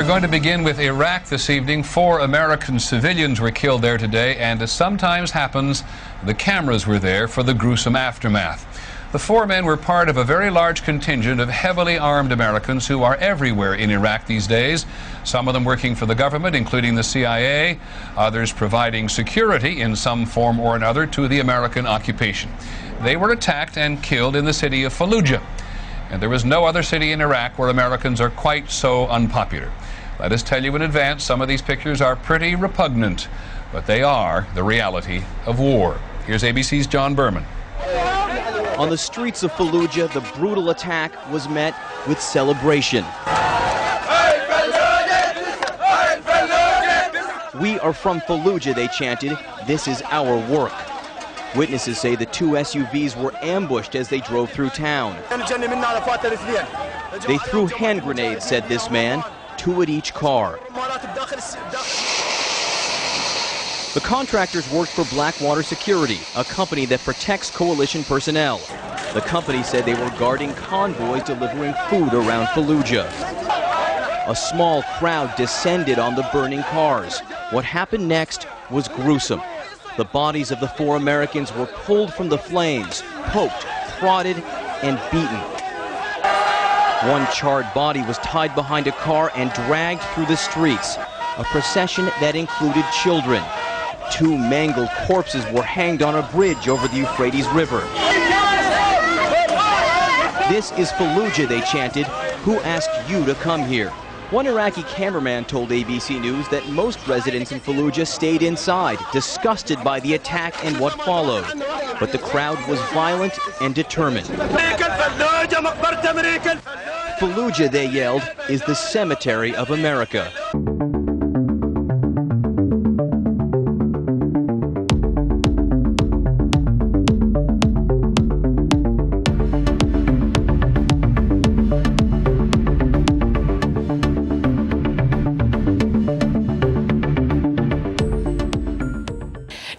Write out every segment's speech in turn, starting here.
We're going to begin with Iraq this evening. 4 American civilians were killed there today, and as sometimes happens, the cameras were there for the gruesome aftermath. The 4 men were part of a very large contingent of heavily armed Americans who are everywhere in Iraq these days, some of them working for the government, including the CIA, others providing security in some form or another to the American occupation. They were attacked and killed in the city of Fallujah. And there is no other city in Iraq where Americans are quite so unpopular. Let us tell you in advance, some of these pictures are pretty repugnant, but they are the reality of war. Here's ABC's John Berman. On the streets of Fallujah, the brutal attack was met with celebration. "We are from Fallujah," they chanted. "This is our work." Witnesses say the 2 SUVs were ambushed as they drove through town. They threw hand grenades, said this man, 2 at each car. The contractors worked for Blackwater Security, a company that protects coalition personnel. The company said they were guarding convoys delivering food around Fallujah. A small crowd descended on the burning cars. What happened next was gruesome. The bodies of the 4 Americans were pulled from the flames, poked, prodded, and beaten. One charred body was tied behind a car and dragged through the streets, a procession that included children. 2 mangled corpses were hanged on a bridge over the Euphrates River. "This is Fallujah," they chanted. "Who asked you to come here?" One Iraqi cameraman told ABC News that most residents in Fallujah stayed inside, disgusted by the attack and what followed. But the crowd was violent and determined. "Fallujah," they yelled, "is the cemetery of America."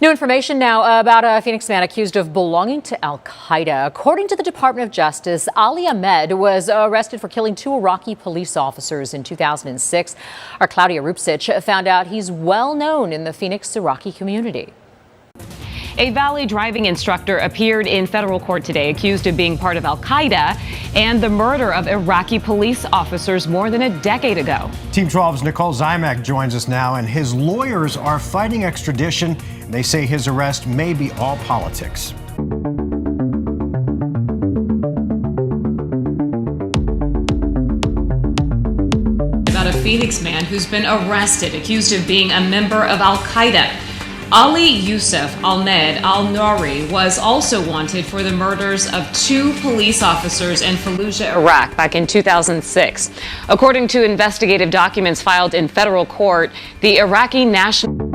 New information now about a Phoenix man accused of belonging to al-Qaeda. According to the Department of Justice, Ali Ahmed was arrested for killing 2 Iraqi police officers in 2006. Our Claudia Rupsich found out he's well known in the Phoenix Iraqi community. A Valley driving instructor appeared in federal court today accused of being part of al-Qaeda and the murder of Iraqi police officers more than a decade ago. Team 12's Nicole Zymek joins us now, and his lawyers are fighting extradition. They say his arrest may be all politics. About a Phoenix man who's been arrested accused of being a member of al-Qaeda. Ali Yusuf Ahmed al-Nouri was also wanted for the murders of 2 police officers in Fallujah, Iraq back in 2006. According to investigative documents filed in federal court, the Iraqi National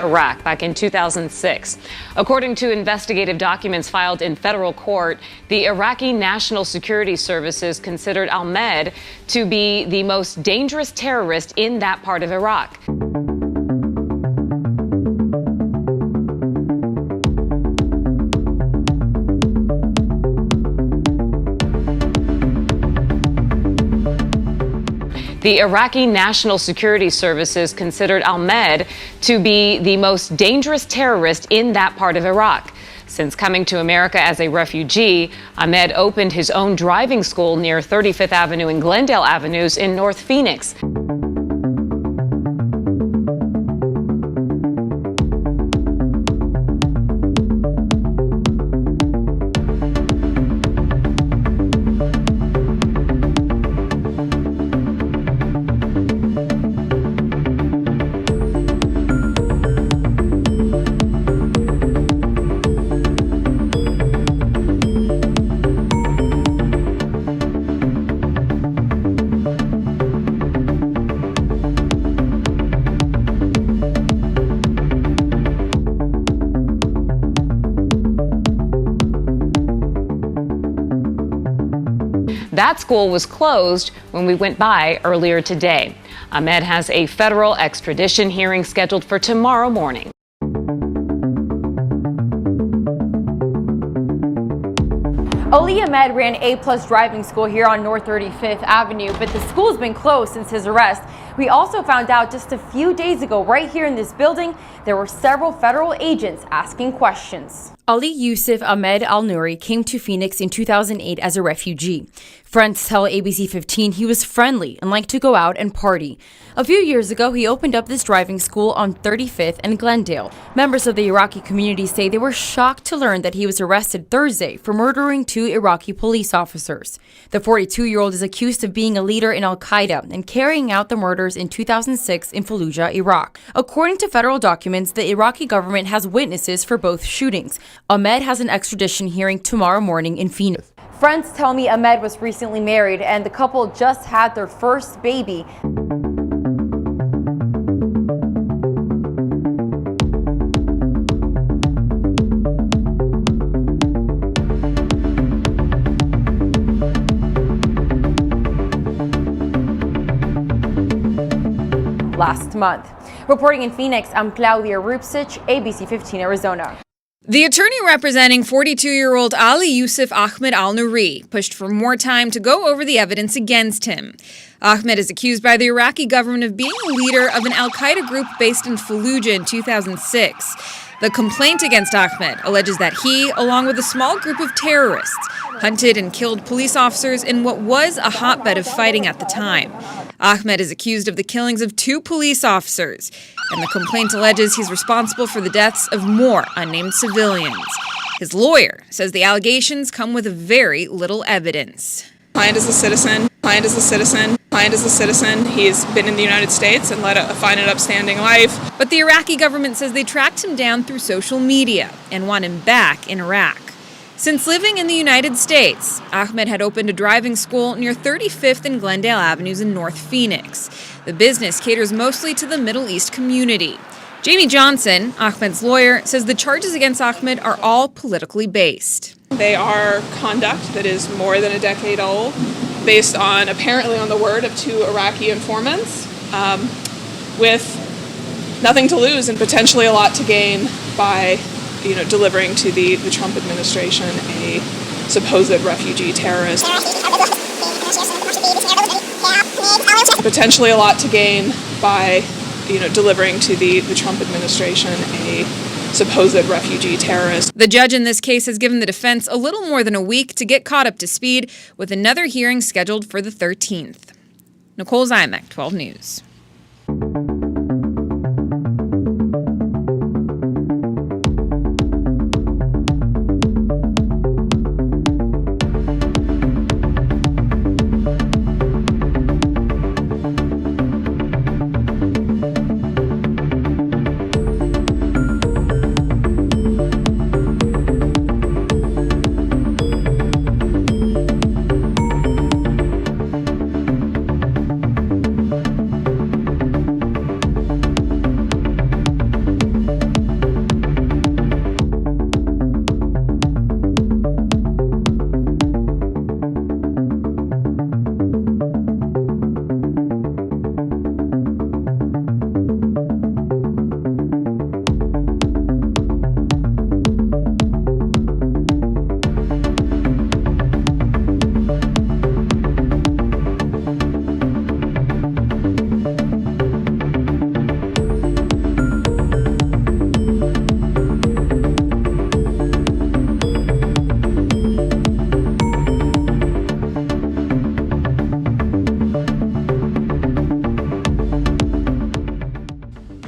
Iraq back in 2006. According to investigative documents filed in federal court, the Iraqi National Security Services considered Ahmed to be the most dangerous terrorist in that part of Iraq. The Iraqi National Security Services considered Ahmed to be the most dangerous terrorist in that part of Iraq. Since coming to America as a refugee, Ahmed opened his own driving school near 35th Avenue and Glendale Avenues in North Phoenix. That school was closed when we went by earlier today. Ahmed has a federal extradition hearing scheduled for tomorrow morning. Ali Ahmed ran A+ driving school here on North 35th Avenue, but the school's been closed since his arrest. We also found out just a few days ago, right here in this building, there were several federal agents asking questions. Ali Yusuf Ahmed Al-Nouri came to Phoenix in 2008 as a refugee. Friends tell ABC 15 he was friendly and liked to go out and party. A few years ago, he opened up this driving school on 35th and Glendale. Members of the Iraqi community say they were shocked to learn that he was arrested Thursday for murdering 2 Iraqi police officers. The 42-year-old is accused of being a leader in al-Qaeda and carrying out the murders in 2006 in Fallujah, Iraq. According to federal documents, the Iraqi government has witnesses for both shootings. Ahmed has an extradition hearing tomorrow morning in Phoenix. Friends tell me Ahmed was recently married and the couple just had their first baby. Last month. Reporting in Phoenix, I'm Claudia Rupsich, ABC 15 Arizona. The attorney representing 42-year-old Ali Yusuf Ahmed Al-Nouri pushed for more time to go over the evidence against him. Ahmed is accused by the Iraqi government of being a leader of an al-Qaeda group based in Fallujah in 2006. The complaint against Ahmed alleges that he, along with a small group of terrorists, hunted and killed police officers in what was a hotbed of fighting at the time. Ahmed is accused of the killings of 2 police officers, and the complaint alleges he's responsible for the deaths of more unnamed civilians. His lawyer says the allegations come with very little evidence. Client is a citizen. Client is a citizen. Client is a citizen. He's been in the United States and led a fine and upstanding life. But the Iraqi government says they tracked him down through social media and want him back in Iraq. Since living in the United States, Ahmed had opened a driving school near 35th and Glendale Avenues in North Phoenix. The business caters mostly to the Middle East community. Jamie Johnson, Ahmed's lawyer, says the charges against Ahmed are all politically based. They are conduct that is more than a decade old, based on, apparently on the word of 2 Iraqi informants, with nothing to lose and potentially a lot to gain by delivering to the Trump administration a supposed refugee terrorist. Potentially a lot to gain by, delivering to the Trump administration a supposed refugee terrorist. The judge in this case has given the defense a little more than a week to get caught up to speed, with another hearing scheduled for the 13th. Nicole Zymek, 12 News.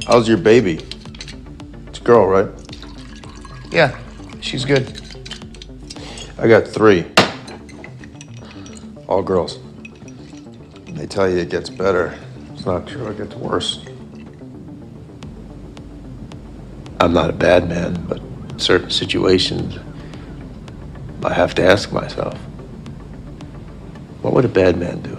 How's your baby? It's a girl, right? Yeah, she's good. I got 3. All girls. They tell you it gets better. It's not true, it gets worse. I'm not a bad man, but in certain situations, I have to ask myself, what would a bad man do?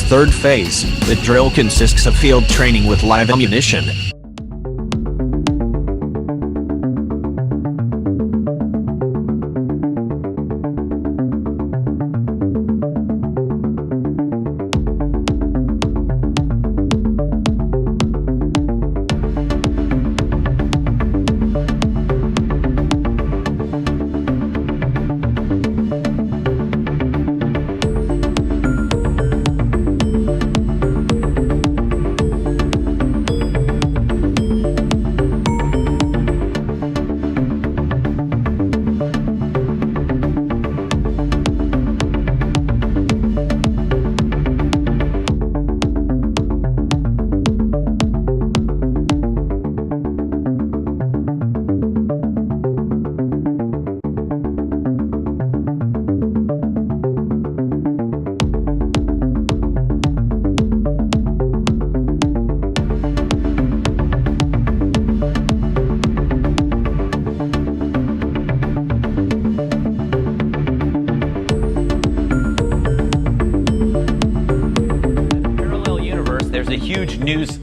third phase. The drill consists of field training with live ammunition.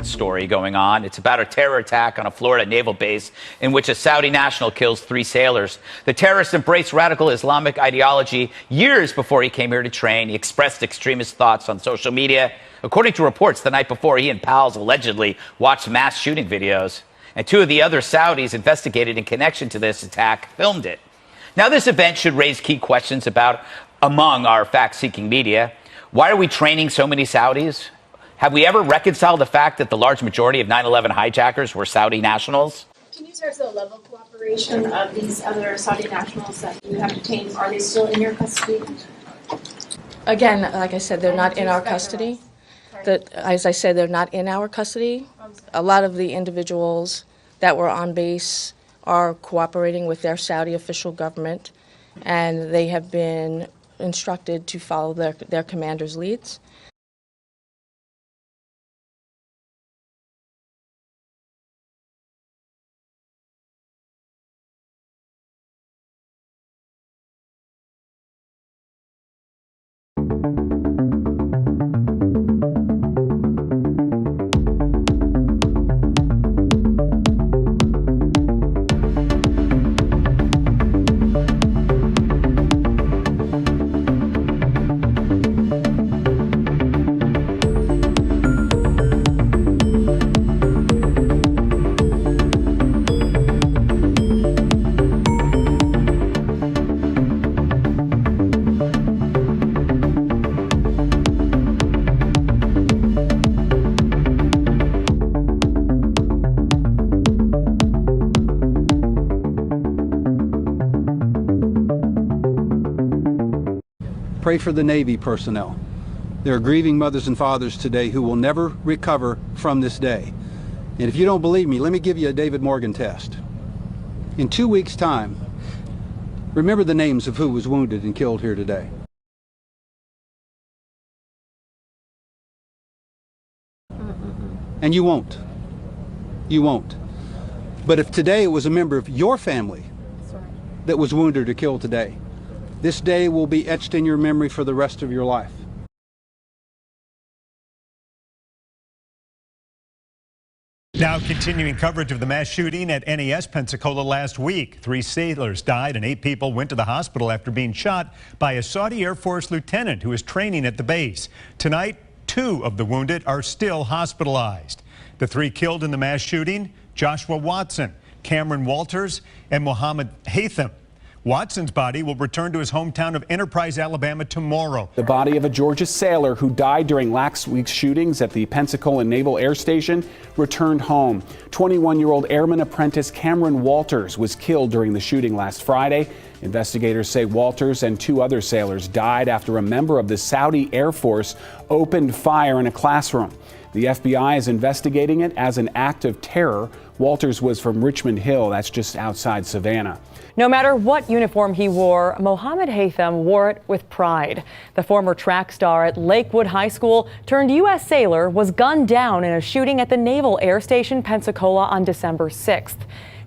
Story going on. It's about a terror attack on a Florida naval base in which a Saudi national kills 3 sailors. The terrorist embraced radical Islamic ideology years before he came here to train. He expressed extremist thoughts on social media. According to reports, the night before, he and pals allegedly watched mass shooting videos. And 2 of the other Saudis investigated in connection to this attack filmed it. Now, this event should raise key questions among our fact-seeking media. Why are we training so many Saudis? Have we ever reconciled the fact that the large majority of 9/11 hijackers were Saudi nationals? Can you start the level of cooperation of these other Saudi nationals that you have detained? Are they still in your custody? Again, like I said, they're not in our custody. As I said, they're not in our custody. A lot of the individuals that were on base are cooperating with their Saudi official government, and they have been instructed to follow their commander's leads. Pray for the Navy personnel. There are grieving mothers and fathers today who will never recover from this day. And if you don't believe me, let me give you a David Morgan test. In 2 weeks' time, remember the names of who was wounded and killed here today. And you won't. You won't. But if today it was a member of your family that was wounded or killed today, this day will be etched in your memory for the rest of your life. Now continuing coverage of the mass shooting at NAS Pensacola last week. 3 sailors died and 8 people went to the hospital after being shot by a Saudi Air Force lieutenant who was training at the base. Tonight, 2 of the wounded are still hospitalized. The 3 killed in the mass shooting, Joshua Watson, Cameron Walters, and Mohammed Haytham. Watson's body will return to his hometown of Enterprise, Alabama tomorrow. The body of a Georgia sailor who died during last week's shootings at the Pensacola Naval Air Station returned home. 21-year-old airman apprentice Cameron Walters was killed during the shooting last Friday. Investigators say Walters and 2 other sailors died after a member of the Saudi Air Force opened fire in a classroom. The FBI is investigating it as an act of terror. Walters was from Richmond Hill, that's just outside Savannah. No matter what uniform he wore, Mohammed Haytham wore it with pride. The former track star at Lakewood High School turned U.S. sailor was gunned down in a shooting at the Naval Air Station Pensacola on December 6th.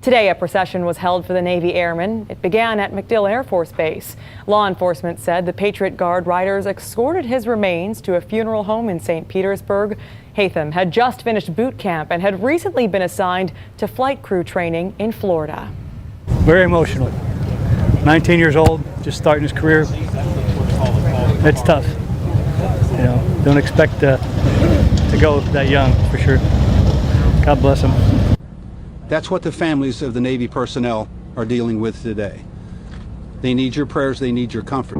Today, a procession was held for the Navy airmen. It began at MacDill Air Force Base. Law enforcement said the Patriot Guard riders escorted his remains to a funeral home in St. Petersburg. Hatham had just finished boot camp and had recently been assigned to flight crew training in Florida. Very emotional. 19 years old, just starting his career. It's tough. You know, don't expect to go that young, for sure. God bless him. That's what the families of the Navy personnel are dealing with today. They need your prayers, they need your comfort.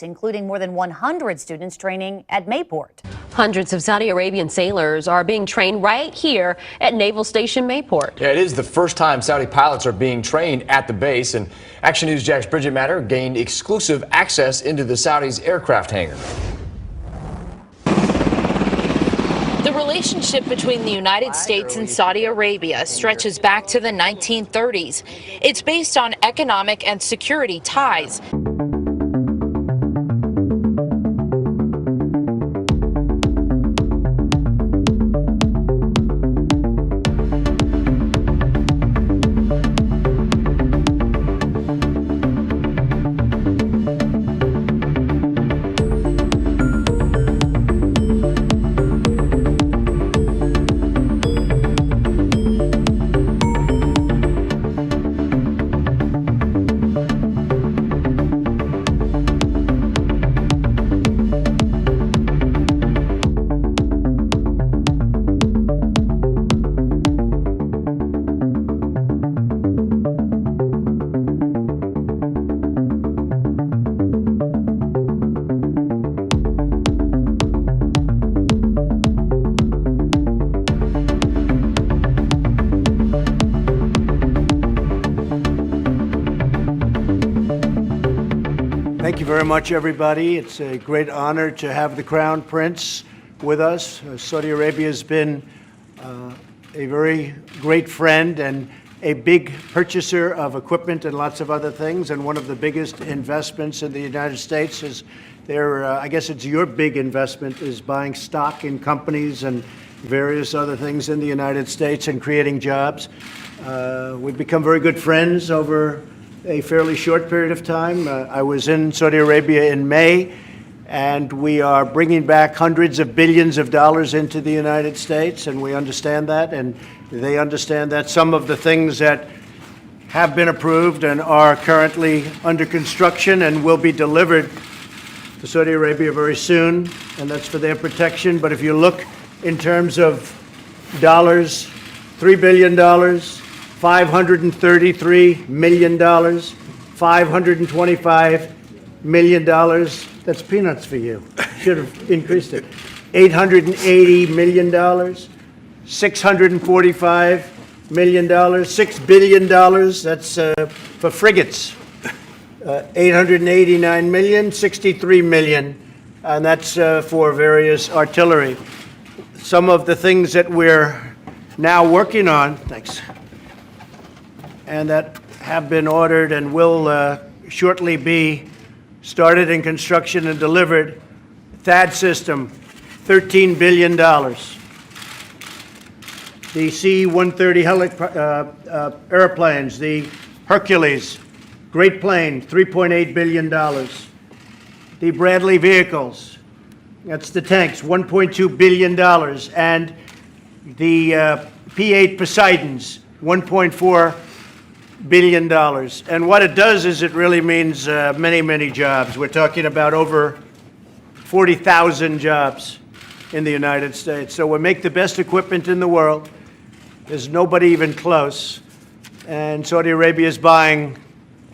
Including more than 100 students training at Mayport. Hundreds of Saudi Arabian sailors are being trained right here at Naval Station Mayport. Yeah, it is the first time Saudi pilots are being trained at the base, and Action News' Jack's Bridget Matter gained exclusive access into the Saudis' aircraft hangar. The relationship between the United States and Saudi Arabia stretches back to the 1930s. It's based on economic and security ties. Thank you very much, everybody. It's a great honor to have the Crown Prince with us. Saudi Arabia has been a very great friend and a big purchaser of equipment and lots of other things. And one of the biggest investments in the United States is I guess it's your big investment, is buying stock in companies and various other things in the United States and creating jobs. We've become very good friends over a fairly short period of time. I was in Saudi Arabia in May, and we are bringing back hundreds of billions of dollars into the United States, and we understand that, and they understand that. Some of the things that have been approved and are currently under construction and will be delivered to Saudi Arabia very soon, and that's for their protection. But if you look in terms of dollars, $3 billion, $533 million, $525 million. That's peanuts for you. Should have increased it. $880 million, $645 million, $6 billion. That's for frigates. $889 million, $63 million, and that's for various artillery. Some of the things that we're now working on, thanks, and that have been ordered and will shortly be started in construction and delivered. THAAD system, $13 billion. The C-130 airplanes, the Hercules, great plane, $3.8 billion. The Bradley vehicles, that's the tanks, $1.2 billion. And the P-8 Poseidons, $1.4 billion. And what it does is it really means many, many jobs. We're talking about over 40,000 jobs in the United States. So we make the best equipment in the world. There's nobody even close. And Saudi Arabia is buying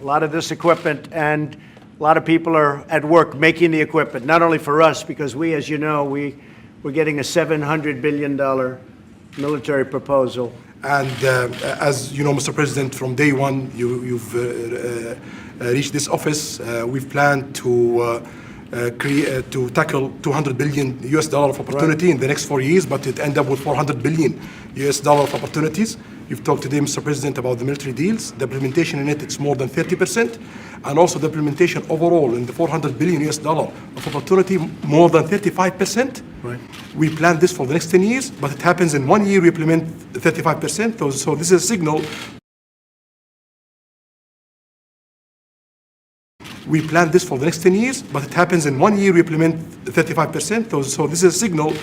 a lot of this equipment, and a lot of people are at work making the equipment, not only for us, because we, as you know, we're getting a $700 billion military proposal. And as you know, Mr. President, from day one, you've reached this office. We've planned to tackle $200 billion of opportunity in the next 4 years, but it ended up with $400 billion of opportunities. You've talked today, Mr. President, about the military deals. The implementation in it's more than 30%, and also the implementation overall in the $400 billion of opportunity, more than 35%. Right. We planned this for the next 10 years, but it happens in 1 year we implement 35%. So this is a signal. We planned this for the next 10 years, but it happens in 1 year we implement 35%. So this is a signal.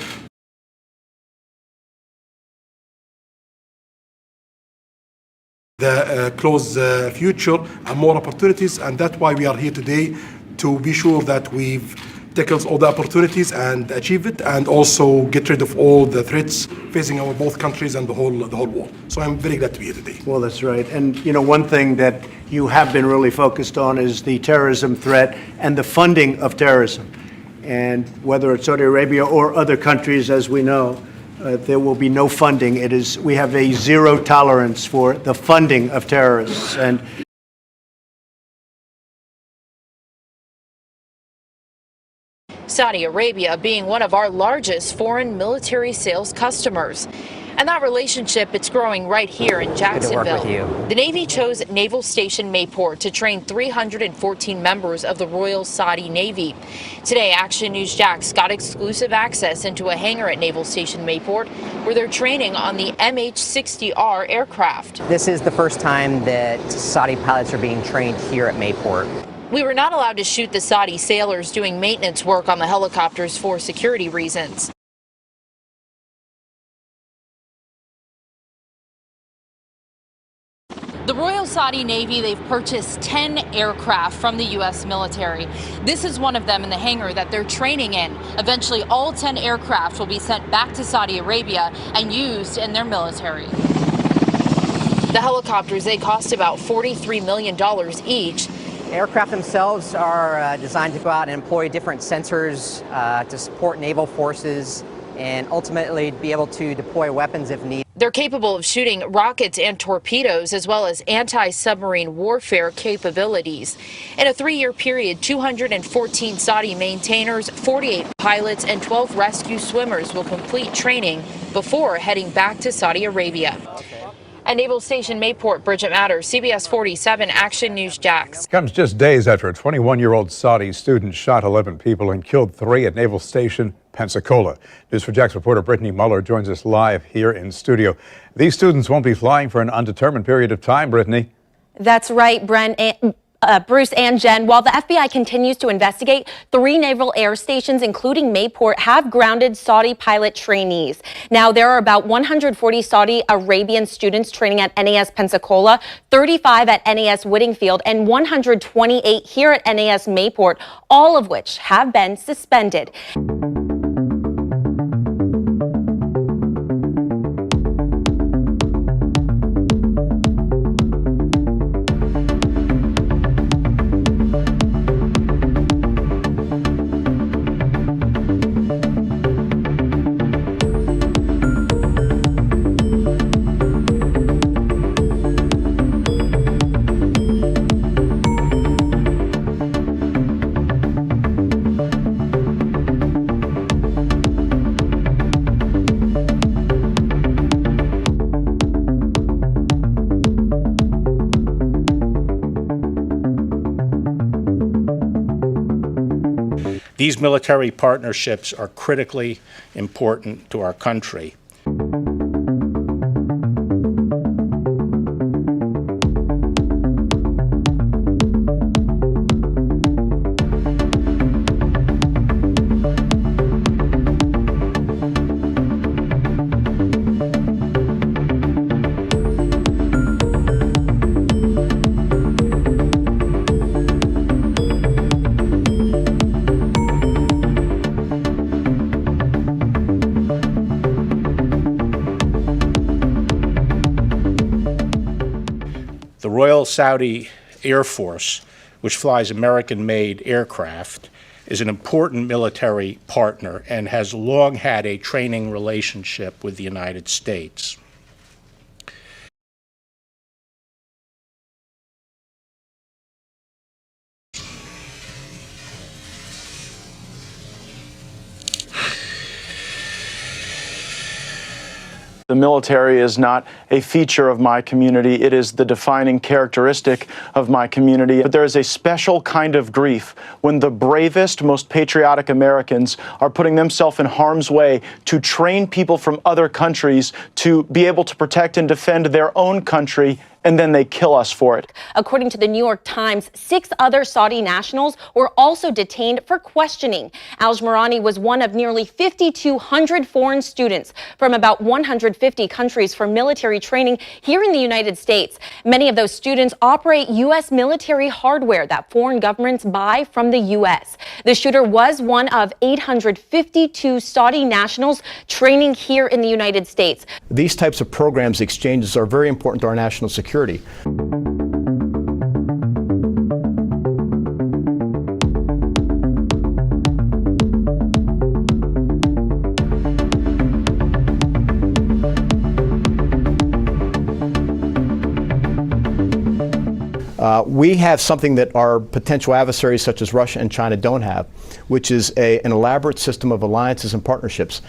The close future and more opportunities, and that's why we are here today, to be sure that we've tackled all the opportunities and achieve it, and also get rid of all the threats facing our both countries and the whole world. So I'm very glad to be here today. Well, that's right. And you know, one thing that you have been really focused on is the terrorism threat and the funding of terrorism. And whether it's Saudi Arabia or other countries, as we know, there will be no funding. We have a zero tolerance for the funding of terrorists. And Saudi Arabia being one of our largest foreign military sales customers. And that relationship, it's growing right here in Jacksonville. Good to work with you. The Navy chose Naval Station Mayport to train 314 members of the Royal Saudi Navy. Today, Action News Jax got exclusive access into a hangar at Naval Station Mayport where they're training on the MH-60R aircraft. This is the first time that Saudi pilots are being trained here at Mayport. We were not allowed to shoot the Saudi sailors doing maintenance work on the helicopters for security reasons. The Royal Saudi Navy, they've purchased 10 aircraft from the U.S. military. This is one of them in the hangar that they're training in. Eventually, all 10 aircraft will be sent back to Saudi Arabia and used in their military. The helicopters, they cost about $43 million each. The aircraft themselves are designed to go out and employ different sensors to support naval forces and ultimately be able to deploy weapons if needed. They're capable of shooting rockets and torpedoes, as well as anti-submarine warfare capabilities. In a 3-year period, 214 Saudi maintainers, 48 pilots, and 12 rescue swimmers will complete training before heading back to Saudi Arabia. At Naval Station Mayport, Bridget Matters, CBS 47 Action News Jax. Comes just days after a 21-year-old Saudi student shot 11 people and killed 3 at Naval Station Pensacola. News4Jax reporter Brittany Muller joins us live here in studio. These students won't be flying for an undetermined period of time, Brittany. That's right, Bruce and Jen. While the FBI continues to investigate, 3 naval air stations, including Mayport, have grounded Saudi pilot trainees. Now, there are about 140 Saudi Arabian students training at NAS Pensacola, 35 at NAS Whittingfield, and 128 here at NAS Mayport, all of which have been suspended. These military partnerships are critically important to our country. The Royal Saudi Air Force, which flies American-made aircraft, is an important military partner and has long had a training relationship with the United States. The military is not a feature of my community. It is the defining characteristic of my community. But there is a special kind of grief when the bravest, most patriotic Americans are putting themselves in harm's way to train people from other countries to be able to protect and defend their own country, and then they kill us for it. According to the New York Times, 6 other Saudi nationals were also detained for questioning. Al-Jmarani was one of nearly 5,200 foreign students from about 150 countries for military training here in the United States. Many of those students operate U.S. military hardware that foreign governments buy from the U.S. The shooter was one of 852 Saudi nationals training here in the United States. These types of programs, exchanges, are very important to our national security. We have something that our potential adversaries such as Russia and China don't have, which is an elaborate system of alliances and partnerships.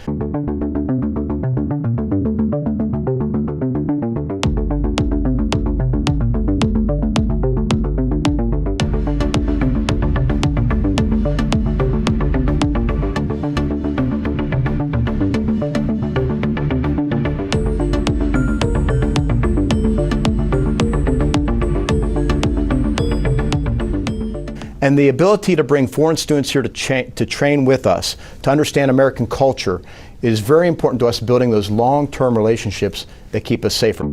And the ability to bring foreign students here to train with us, to understand American culture, is very important to us, building those long-term relationships that keep us safer.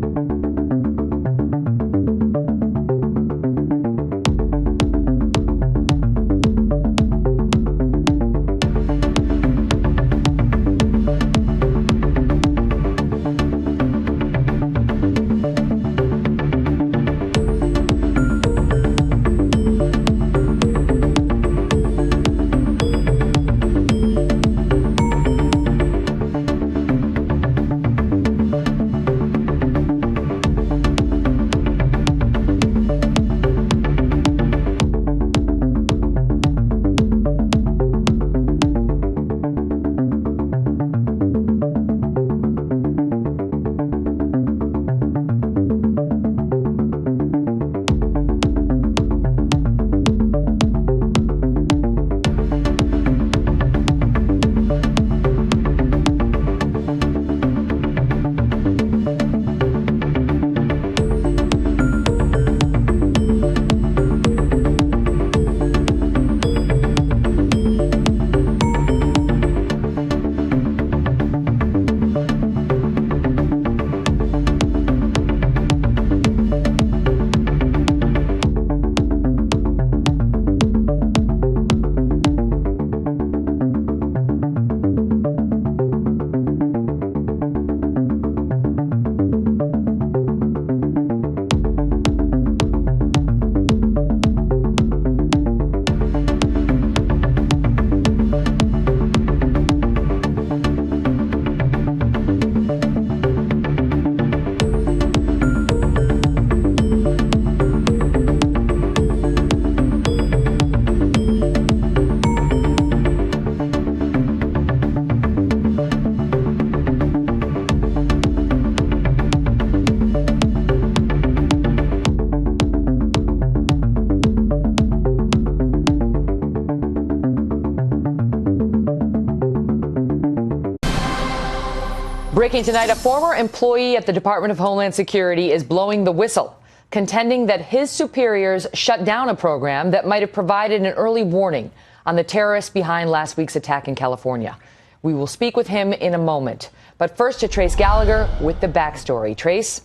Breaking tonight, a former employee at the Department of Homeland Security is blowing the whistle, contending that his superiors shut down a program that might have provided an early warning on the terrorists behind last week's attack in California. We will speak with him in a moment. But first to Trace Gallagher with the backstory. Trace?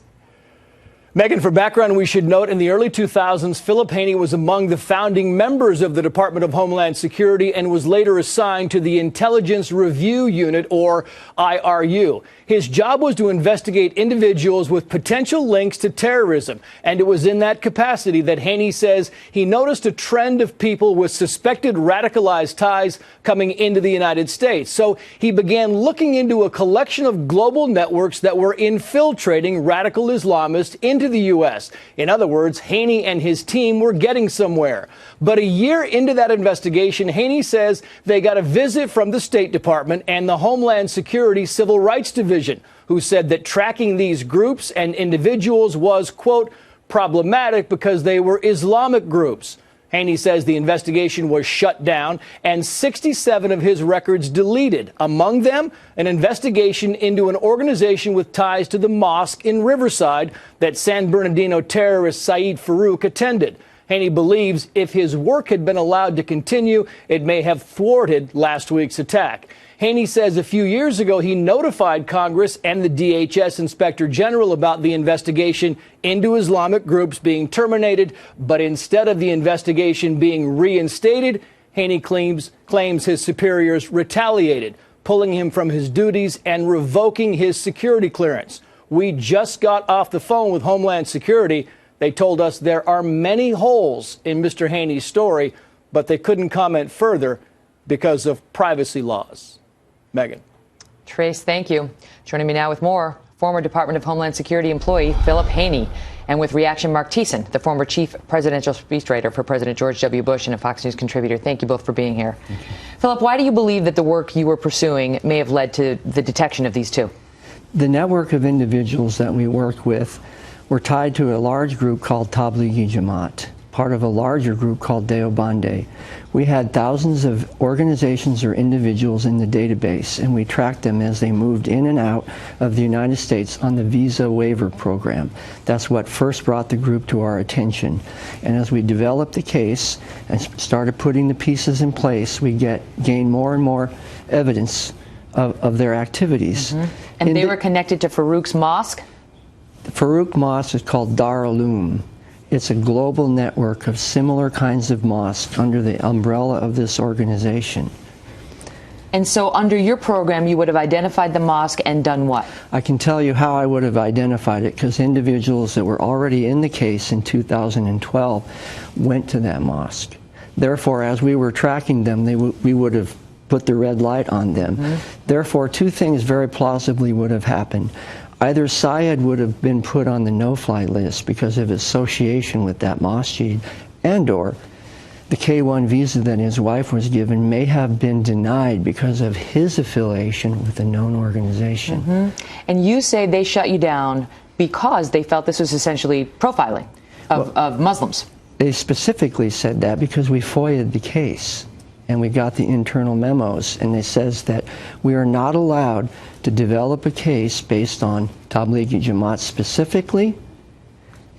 Megan, for background, we should note in the early 2000s, Philip Haney was among the founding members of the Department of Homeland Security and was later assigned to the Intelligence Review Unit, or IRU. His job was to investigate individuals with potential links to terrorism, and it was in that capacity that Haney says he noticed a trend of people with suspected radicalized ties coming into the United States. So he began looking into a collection of global networks that were infiltrating radical Islamists into the U.S. In other words, Haney and his team were getting somewhere. But a year into that investigation, Haney says they got a visit from the State Department and the Homeland Security Civil Rights Division, who said that tracking these groups and individuals was, quote, problematic because they were Islamic groups. Haney says the investigation was shut down and 67 of his records deleted. Among them, an investigation into an organization with ties to the mosque in Riverside that San Bernardino terrorist Saeed Farouk attended. Haney believes if his work had been allowed to continue, it may have thwarted last week's attack. Haney says a few years ago he notified Congress and the DHS Inspector General about the investigation into Islamic groups being terminated, but instead of the investigation being reinstated, Haney claims his superiors retaliated, pulling him from his duties and revoking his security clearance. We just got off the phone with Homeland Security. They told us there are many holes in Mr. Haney's story, but they couldn't comment further because of privacy laws. Megan. Trace, thank you. Joining me now with more, former Department of Homeland Security employee Philip Haney, and with reaction, Mark Thiessen, the former chief presidential speechwriter for President George W. Bush and a Fox News contributor. Thank you both for being here. Philip, why do you believe that the work you were pursuing may have led to the detection of these two? The network of individuals that we worked with were tied to a large group called Tablighi Jamaat, part of a larger group called Deobandi. We had thousands of organizations or individuals in the database, and we tracked them as they moved in and out of the United States on the visa waiver program. That's what first brought the group to our attention. And as we developed the case and started putting the pieces in place, we gained more and more evidence of their activities. And they were connected to Farouk's mosque? The Farouk Mosque is called Dar Uloom. It's a global network of similar kinds of mosques under the umbrella of this organization. And so under your program, you would have identified the mosque and done what? I can tell you how I would have identified it, because individuals that were already in the case in 2012 went to that mosque. Therefore, as we were tracking them, we would have put the red light on them. Therefore, two things very plausibly would have happened. Either Syed would have been put on the no-fly list because of association with that masjid, and/or the K-1 visa that his wife was given may have been denied because of his affiliation with a known organization. And you say they shut you down because they felt this was essentially profiling of Muslims. They specifically said that because we FOIA'd the case and we got the internal memos, and it says that we are not allowed to develop a case based on Tablighi Jamaat specifically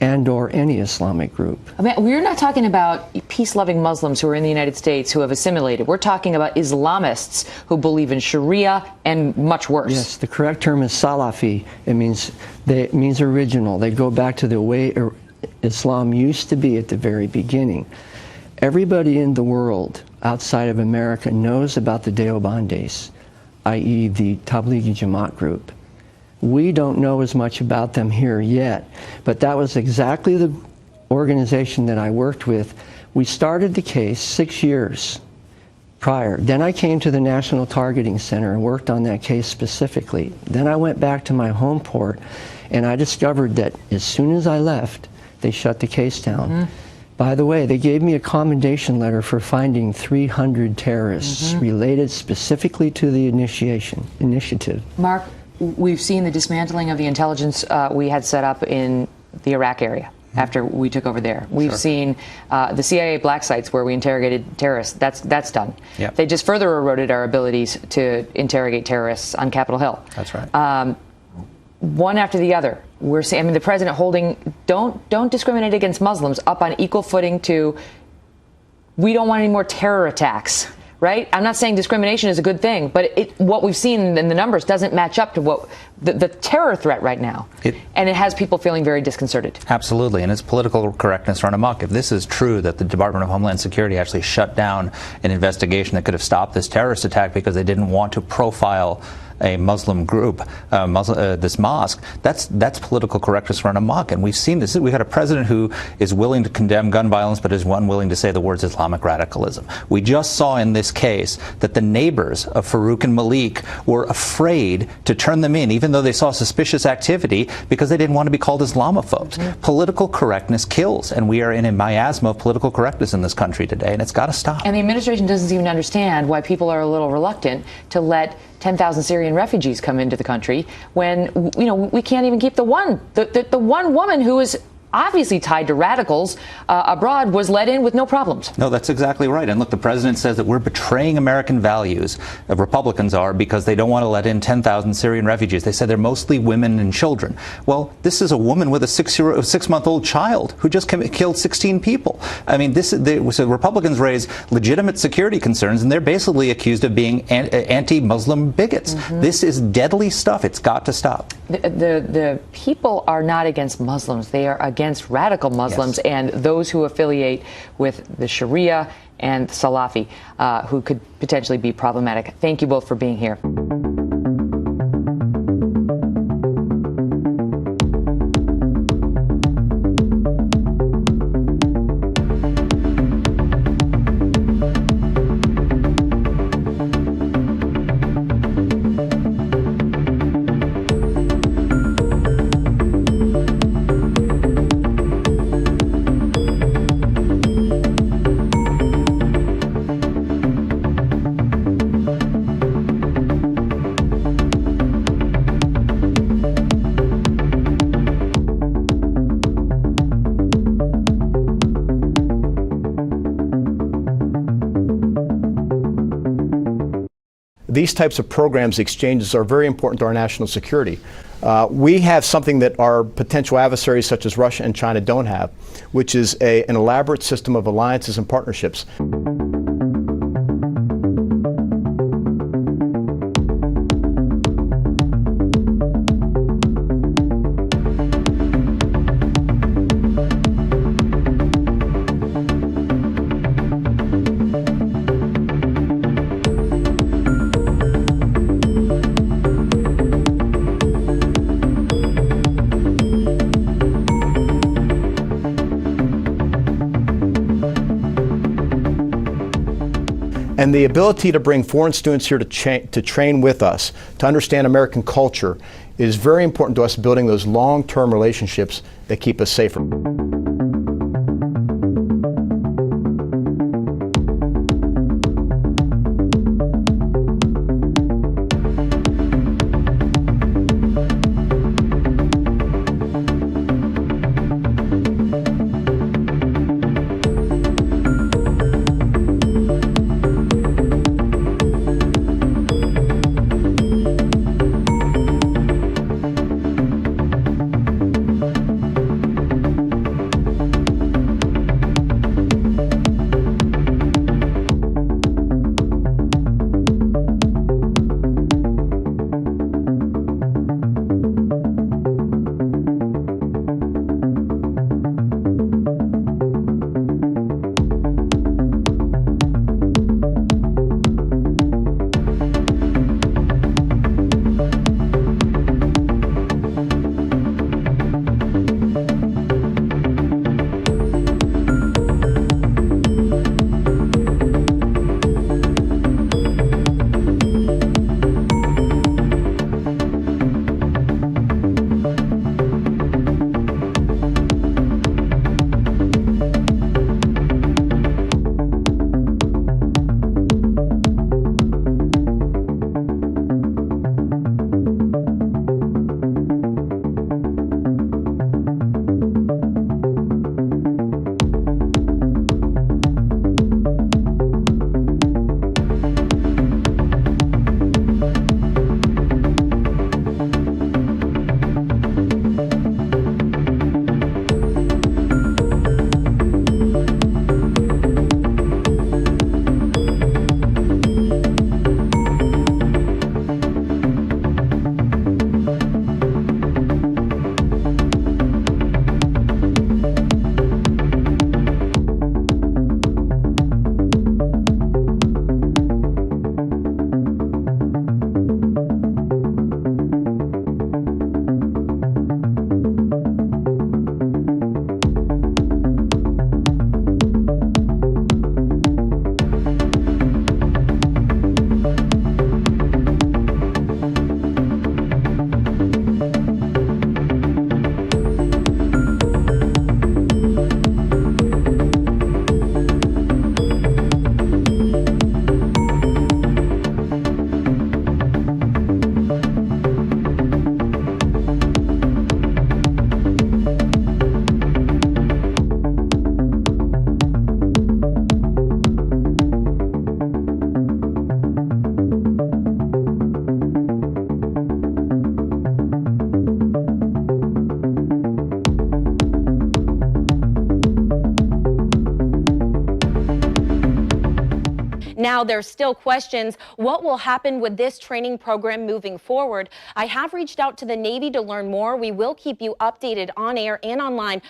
and/or any Islamic group. I mean, we're not talking about peace-loving Muslims who are in the United States who have assimilated. We're talking about Islamists who believe in Sharia and much worse. Yes, the correct term is Salafi. It means original. They go back to the way Islam used to be at the very beginning. Everybody in the world outside of America knows about the Deobandis, i.e. the Tablighi Jamaat group. We don't know as much about them here yet, but that was exactly the organization that I worked with. We started the case 6 years prior. Then I came to the National Targeting Center and worked on that case specifically. Then I went back to my home port, and I discovered that as soon as I left, they shut the case down. By the way, they gave me a commendation letter for finding 300 terrorists related specifically to the initiative. Mark, we've seen the dismantling of the intelligence we had set up in the Iraq area after we took over there. We've seen the CIA black sites where we interrogated terrorists. That's done. They just further eroded our abilities to interrogate terrorists on Capitol Hill. That's right. One after the other. We're seeing, I mean, the president holding don't discriminate against Muslims up on equal footing to we don't want any more terror attacks, right? I'm not saying discrimination is a good thing, but what we've seen in the numbers doesn't match up to what the terror threat right now. And it has people feeling very disconcerted. Absolutely, and it's political correctness run amok. If this is true that the Department of Homeland Security actually shut down an investigation that could have stopped this terrorist attack because they didn't want to profile a Muslim group, this mosque, that's political correctness run amok. And we've seen this. We've had a president who is willing to condemn gun violence but is unwilling to say the words Islamic radicalism. We just saw in this case that the neighbors of Farouk and Malik were afraid to turn them in, even though they saw suspicious activity, because they didn't want to be called Islamophobes. Political correctness kills, and we are in a miasma of political correctness in this country today, and it's got to stop. And the administration doesn't even understand why people are a little reluctant to let 10,000 Syrian refugees come into the country when, we can't even keep the one woman who is obviously tied to radicals abroad was let in with no problems. No, that's exactly right. And look, the president says that we're betraying American values. Republicans are, because they don't want to let in 10,000 Syrian refugees. They said they're mostly women and children. Well, this is a woman with a 6-month-old child who just killed 16 people. I mean, so Republicans raise legitimate security concerns, and they're basically accused of being anti-Muslim bigots. This is deadly stuff. It's got to stop. The people are not against Muslims. They are against radical Muslims and those who affiliate with the Sharia and Salafi, who could potentially be problematic. Thank you both for being here. These types of programs, exchanges, are very important to our national security. We have something that our potential adversaries such as Russia and China don't have, which is an elaborate system of alliances and partnerships. And the ability to bring foreign students here to train with us, to understand American culture, is very important to us building those long-term relationships that keep us safer. Now, there's still questions. What will happen with this training program moving forward? I have reached out to the Navy to learn more. We will keep you updated on air and online.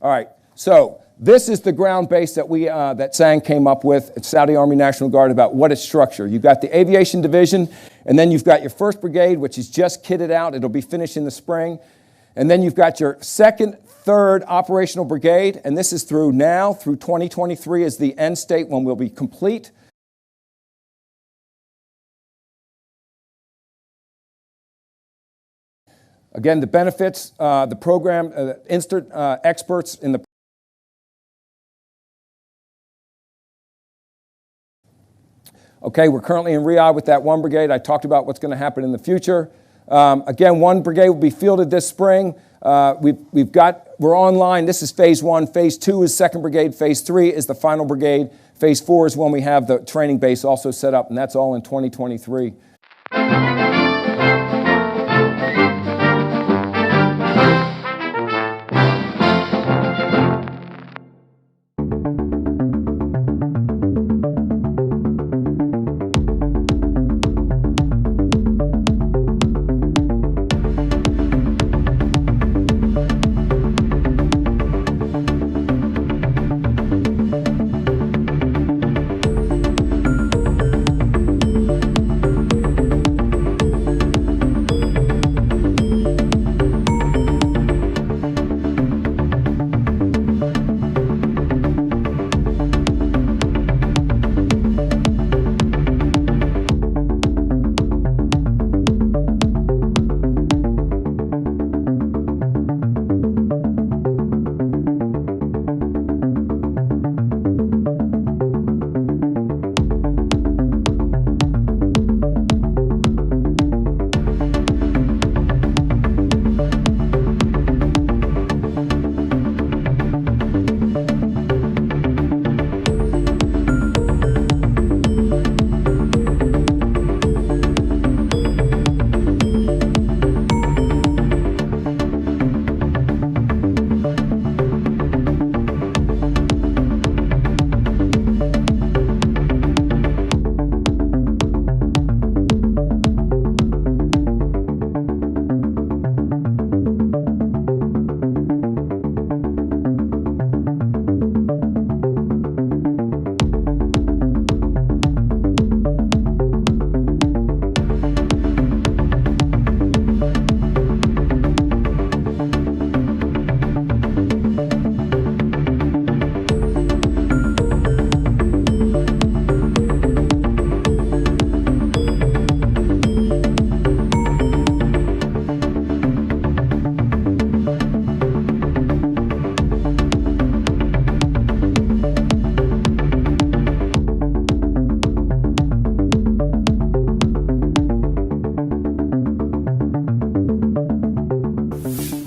All right, so this is the ground base that that Sang came up with at Saudi Army National Guard about what its structure. You've got the aviation division, and then you've got your 1st Brigade, which is just kitted out. It'll be finished in the spring. And then you've got your 2nd, 3rd Operational Brigade, and this is through 2023 is the end state when we'll be complete. Again, the benefits, the program, instant experts in the Okay, we're currently in Riyadh with that 1 brigade. I talked about what's going to happen in the future. Again, 1 brigade will be fielded this spring. We're online. This is phase 1. Phase 2 is 2nd Brigade. Phase 3 is the final brigade. Phase 4 is when we have the training base also set up, and that's all in 2023.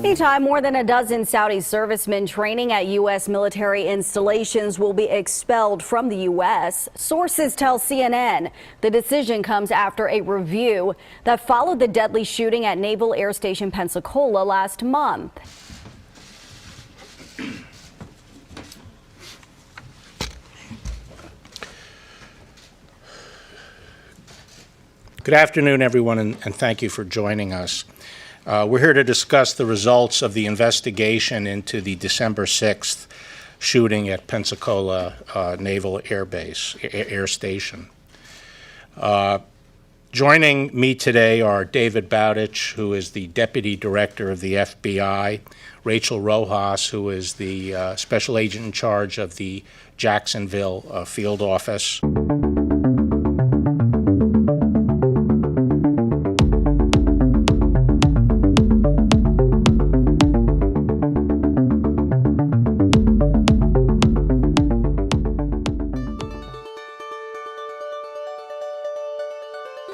Meantime, more than a dozen Saudi servicemen training at U.S. military installations will be expelled from the U.S. Sources tell CNN the decision comes after a review that followed the deadly shooting at Naval Air Station Pensacola last month. Good afternoon, everyone, and thank you for joining us. We're here to discuss the results of the investigation into the December 6th shooting at Pensacola Naval Air Base, Air Station. Joining me today are David Bowditch, who is the Deputy Director of the FBI, Rachel Rojas, who is the Special Agent in charge of the Jacksonville field office.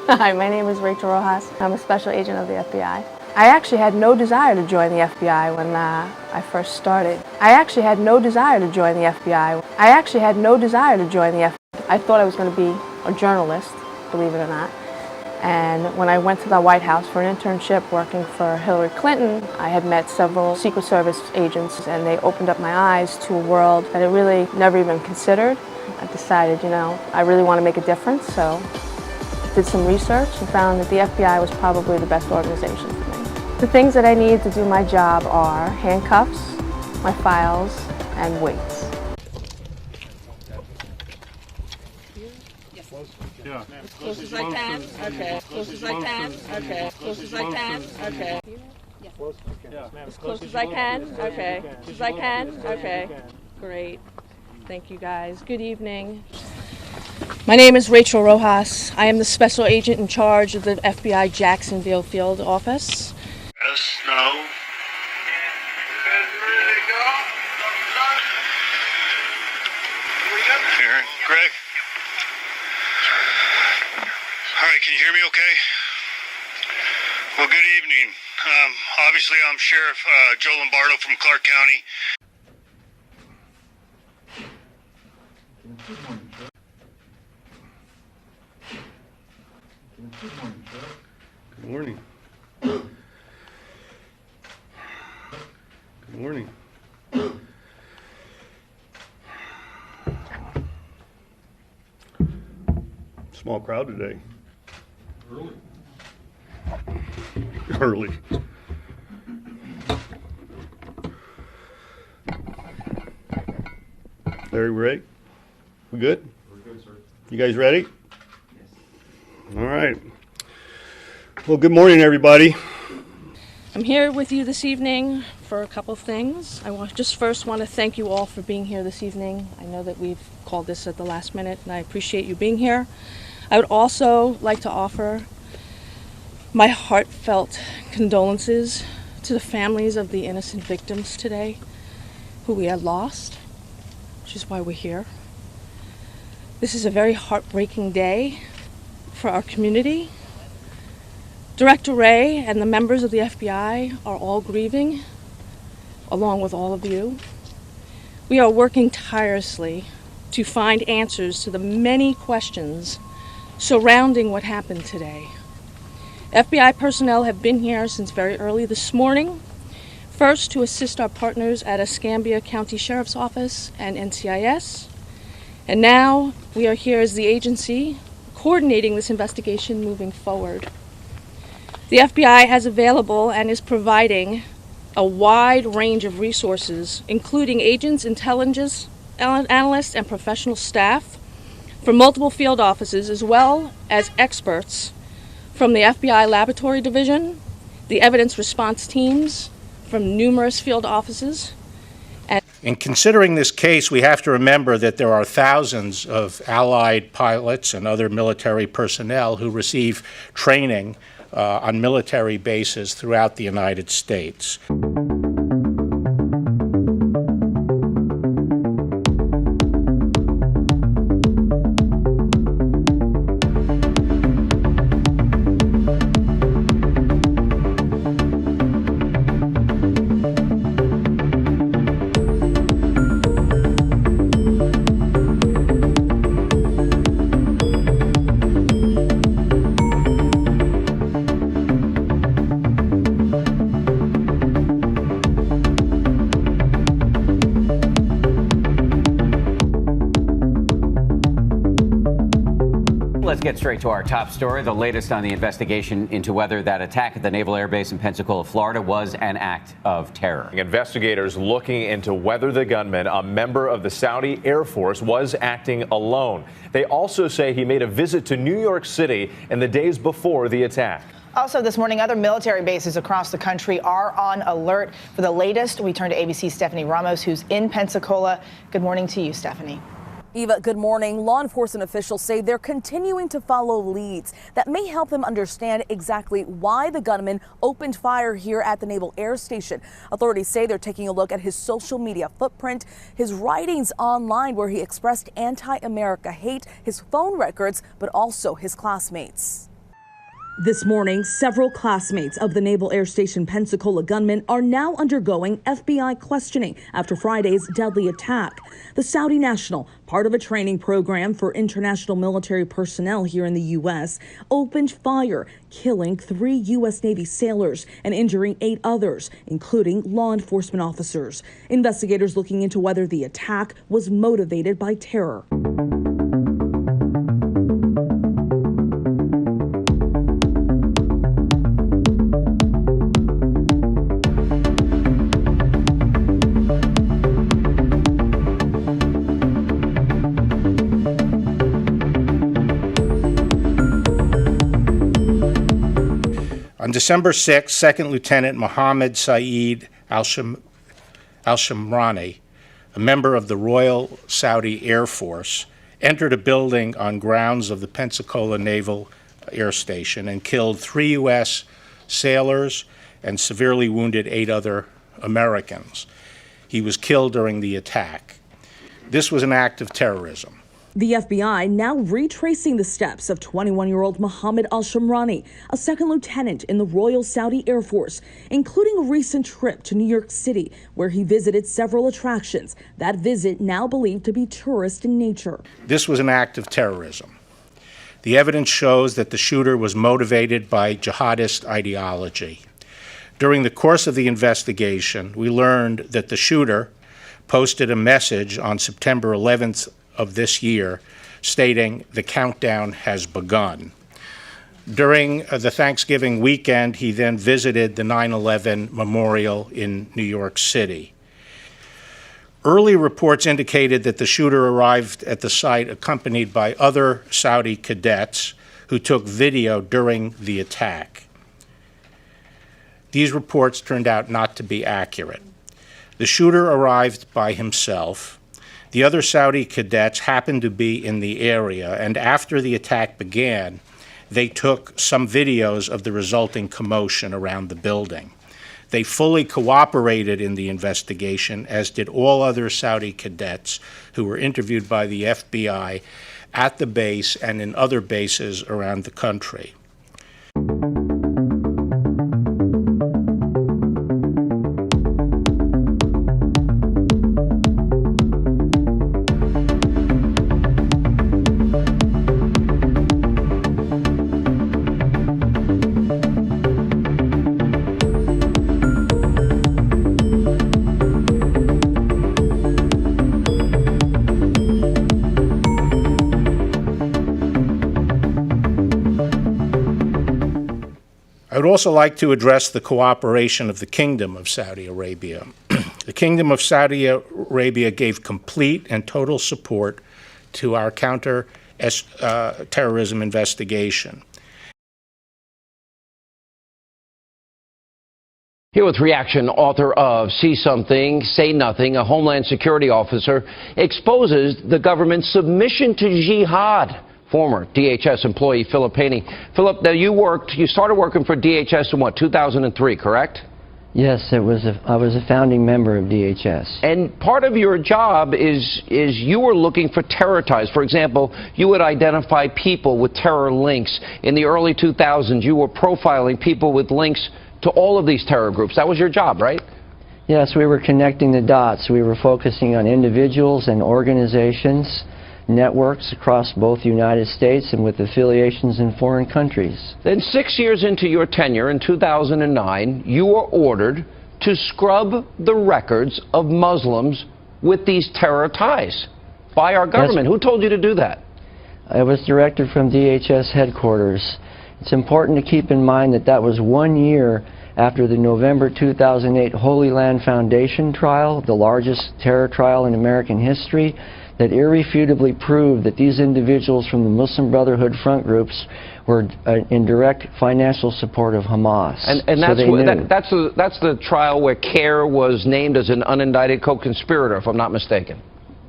Hi, my name is Rachel Rojas. I'm a special agent of the FBI. I actually had no desire to join the FBI when I first started. I thought I was going to be a journalist, believe it or not. And when I went to the White House for an internship working for Hillary Clinton, I had met several Secret Service agents, and they opened up my eyes to a world that I really never even considered. I decided, I really want to make a difference, so did some research and found that the FBI was probably the best organization for me. The things that I need to do my job are handcuffs, my files, and weights. Yeah. As close as I can. Okay. As close as I can. Okay. As close as I can. Okay. As close as I can. Okay. As close as I can. Okay. Great. Thank you guys. Good evening. My name is Rachel Rojas. I am the special agent in charge of the FBI Jacksonville field office. Yes, no. Here, Greg. All right, can you hear me okay? Well, good evening. Obviously, I'm Sheriff Joe Lombardo from Clark County. Good morning. Good morning. Small crowd today. Early. Larry, we ready? We good? We're good, sir. You guys ready? Yes. All right. Well, good morning, everybody. I'm here with you this evening for a couple of things. I first want to thank you all for being here this evening. I know that we've called this at the last minute, and I appreciate you being here. I would also like to offer my heartfelt condolences to the families of the innocent victims today who we had lost, which is why we're here. This is a very heartbreaking day for our community. Director Wray and the members of the FBI are all grieving, along with all of you. We are working tirelessly to find answers to the many questions surrounding what happened today. FBI personnel have been here since very early this morning, first to assist our partners at Escambia County Sheriff's Office and NCIS, and now we are here as the agency coordinating this investigation moving forward. The FBI has available and is providing a wide range of resources, including agents, intelligence analysts, and professional staff from multiple field offices, as well as experts from the FBI Laboratory Division, the evidence response teams from numerous field offices. In considering this case, we have to remember that there are thousands of Allied pilots and other military personnel who receive training on military bases throughout the United States. Let's get straight to our top story, the latest on the investigation into whether that attack at the Naval Air Base in Pensacola, Florida, was an act of terror. Investigators looking into whether the gunman, a member of the Saudi Air Force, was acting alone. They also say he made a visit to New York City in the days before the attack. Also this morning, other military bases across the country are on alert. For the latest, we turn to ABC's Stephanie Ramos, who's in Pensacola. Good morning to you, Stephanie. Eva, good morning. Law enforcement officials say they're continuing to follow leads that may help them understand exactly why the gunman opened fire here at the Naval Air Station. Authorities say they're taking a look at his social media footprint, his writings online where he expressed anti-America hate, his phone records, but also his classmates. This morning, several classmates of the Naval Air Station Pensacola gunman are now undergoing FBI questioning after Friday's deadly attack. The Saudi national, part of a training program for international military personnel here in the U.S., opened fire, killing 3 U.S. Navy sailors and injuring 8 others, including law enforcement officers. Investigators looking into whether the attack was motivated by terror. On December 6, Second Lieutenant Mohammed Saeed al-Shamrani, a member of the Royal Saudi Air Force, entered a building on grounds of the Pensacola Naval Air Station and killed 3 U.S. sailors and severely wounded 8 other Americans. He was killed during the attack. This was an act of terrorism. The FBI now retracing the steps of 21-year-old Mohammed al-Shamrani, a second lieutenant in the Royal Saudi Air Force, including a recent trip to New York City, where he visited several attractions. That visit now believed to be tourist in nature. This was an act of terrorism. The evidence shows that the shooter was motivated by jihadist ideology. During the course of the investigation, we learned that the shooter posted a message on September 11th of this year stating the countdown has begun. During the Thanksgiving weekend, he then visited the 9/11 memorial in New York City. Early reports indicated that the shooter arrived at the site accompanied by other Saudi cadets who took video during the attack. These reports turned out not to be accurate. The shooter arrived by himself. The other Saudi cadets happened to be in the area, and after the attack began, they took some videos of the resulting commotion around the building. They fully cooperated in the investigation, as did all other Saudi cadets who were interviewed by the FBI at the base and in other bases around the country. I would also like to address the cooperation of the Kingdom of Saudi Arabia. The Kingdom of Saudi Arabia gave complete and total support to our counter-terrorism investigation. Here with reaction, author of See Something, Say Nothing, a Homeland Security officer exposes the government's submission to jihad. Former DHS employee Philip Haney. Philip, now you started working for DHS in what, 2003, correct? Yes, I was a founding member of DHS. And part of your job is you were looking for terror ties. For example, you would identify people with terror links. In the early 2000s, you were profiling people with links to all of these terror groups. That was your job, right? Yes, we were connecting the dots. We were focusing on individuals and organizations, networks across both the United States and with affiliations in foreign countries. Then 6 years into your tenure in 2009, you were ordered to scrub the records of Muslims with these terror ties by our government. Who told you to do that? It was directed from DHS headquarters. It's important to keep in mind that that was 1 year after the November 2008 Holy Land Foundation trial, the largest terror trial in American history, that irrefutably proved that these individuals from the Muslim Brotherhood front groups were in direct financial support of Hamas. And that's, that's the trial where CARE was named as an unindicted co-conspirator, if I'm not mistaken.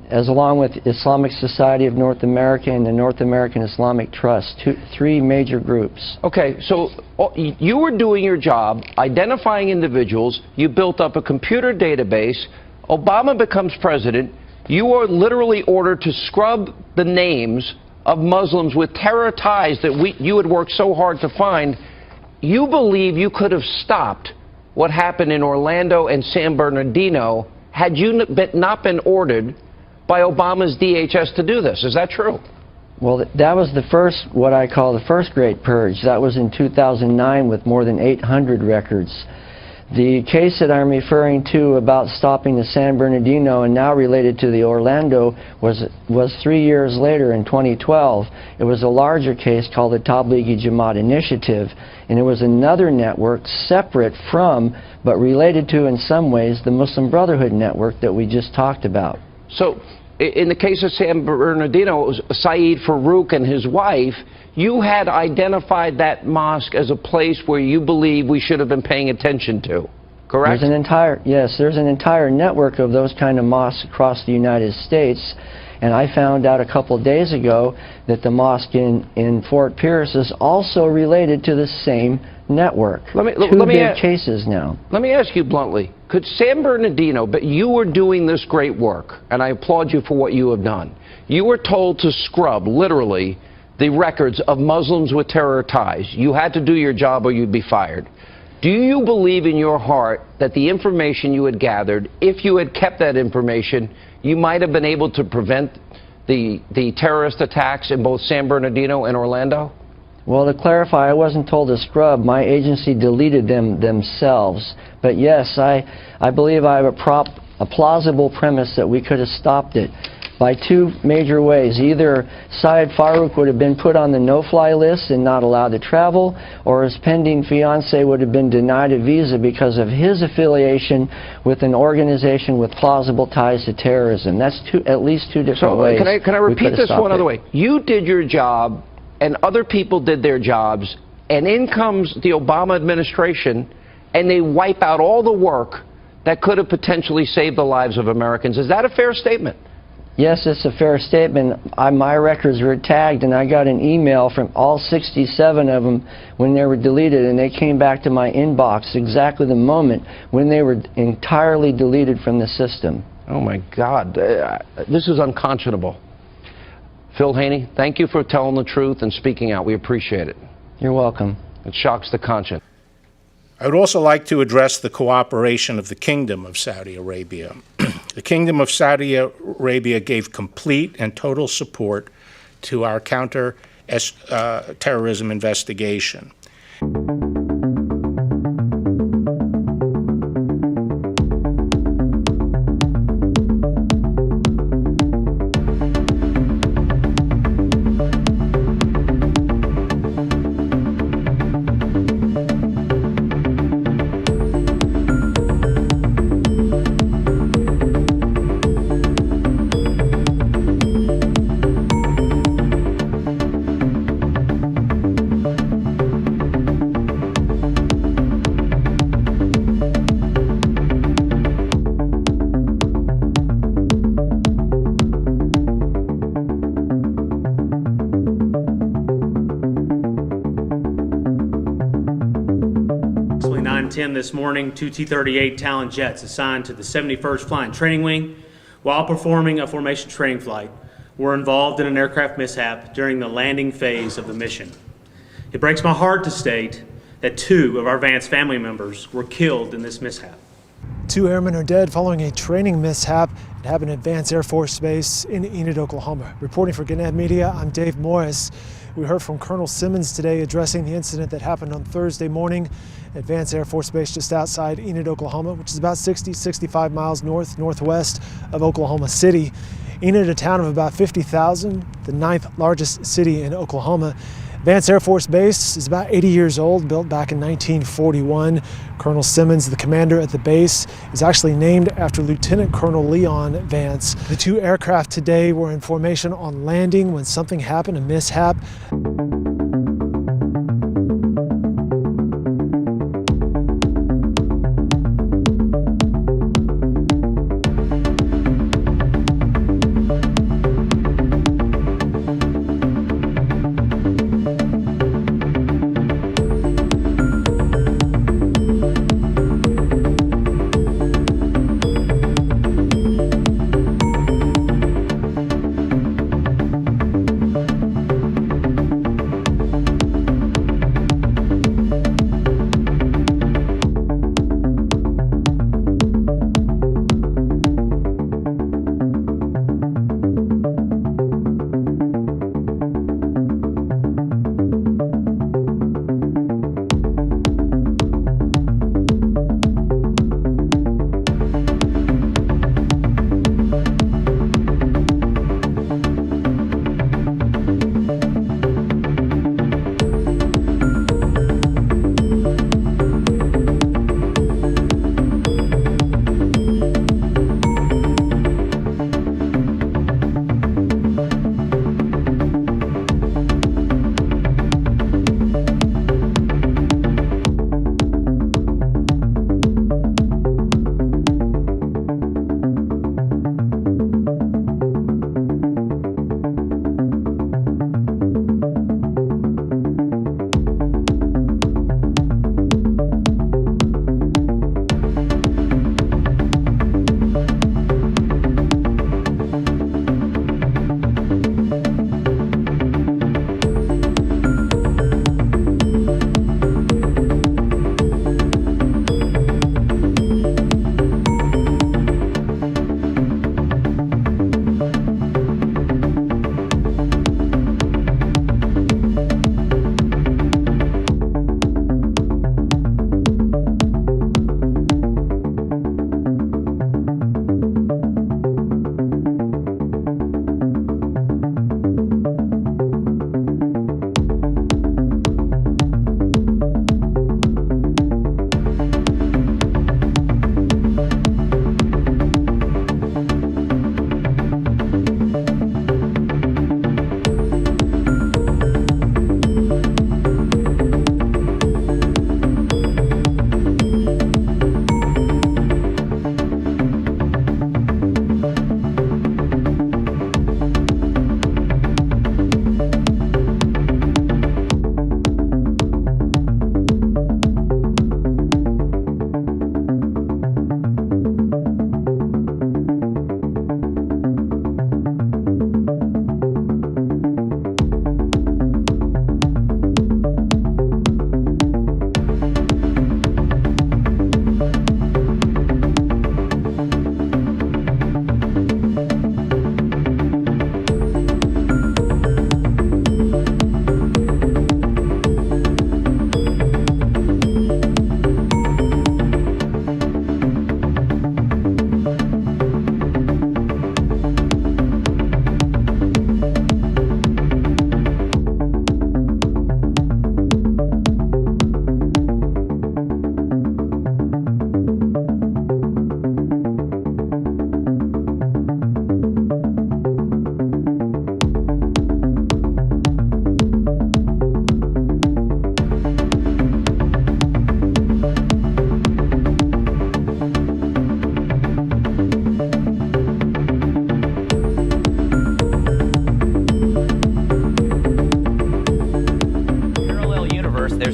As along with Islamic Society of North America and the North American Islamic Trust, three major groups. Okay, so you were doing your job, identifying individuals, you built up a computer database, Obama becomes president, you are literally ordered to scrub the names of Muslims with terror ties that you had worked so hard to find. You believe you could have stopped what happened in Orlando and San Bernardino had you not been ordered by Obama's DHS to do this. Is that true? Well, that was the first, what I call the first great purge. That was in 2009 with more than 800 records. The case that I'm referring to about stopping the San Bernardino and now related to the Orlando was 3 years later in 2012. It was a larger case called the Tablighi Jamaat Initiative, and it was another network separate from, but related to in some ways, the Muslim Brotherhood network that we just talked about. So, in the case of San Bernardino, it was Saeed Farouk and his wife. You had identified that mosque as a place where you believe we should have been paying attention to, correct? There's an entire network of those kind of mosques across the United States, and I found out a couple of days ago that the mosque in Fort Pierce is also related to the same network. Two big cases now. Let me ask you bluntly, could San Bernardino, but you were doing this great work, and I applaud you for what you have done. You were told to scrub, literally, the records of Muslims with terror ties. You had to do your job or you'd be fired. Do you believe in your heart that the information you had gathered, if you had kept that information, you might have been able to prevent the terrorist attacks in both San Bernardino and Orlando? Well, to clarify, I wasn't told to scrub. My agency deleted them themselves. But yes, I believe I have a plausible premise that we could have stopped it by two major ways. Either Saeed Farouk would have been put on the no-fly list and not allowed to travel, or his pending fiancée would have been denied a visa because of his affiliation with an organization with plausible ties to terrorism. That's at least two different ways. Can I repeat this one other way? You did your job, and other people did their jobs, and in comes the Obama administration, and they wipe out all the work that could have potentially saved the lives of Americans. Is that a fair statement? Yes, it's a fair statement. My records were tagged, and I got an email from all 67 of them when they were deleted, and they came back to my inbox exactly the moment when they were entirely deleted from the system. Oh, my God. This is unconscionable. Phil Haney, thank you for telling the truth and speaking out. We appreciate it. You're welcome. It shocks the conscience. I would also like to address the cooperation of the Kingdom of Saudi Arabia. The Kingdom of Saudi Arabia gave complete and total support to our counter-terrorism investigation. This morning, two T-38 Talon jets assigned to the 71st Flying Training Wing while performing a formation training flight were involved in an aircraft mishap during the landing phase of the mission. It breaks my heart to state that two of our Vance family members were killed in this mishap. Two airmen are dead following a training mishap. It happened at Vance Air Force Base in Enid, Oklahoma. Reporting for Gannett Media, I'm Dave Morris. We heard from Colonel Simmons today addressing the incident that happened on Thursday morning at Vance Air Force Base just outside Enid, Oklahoma, which is about 65 miles northwest of Oklahoma City. Enid, a town of about 50,000, the 9th largest city in Oklahoma. Vance Air Force Base is about 80 years old, built back in 1941. Colonel Simmons, the commander at the base, is actually named after Lieutenant Colonel Leon Vance. The two aircraft today were in formation on landing when something happened, a mishap.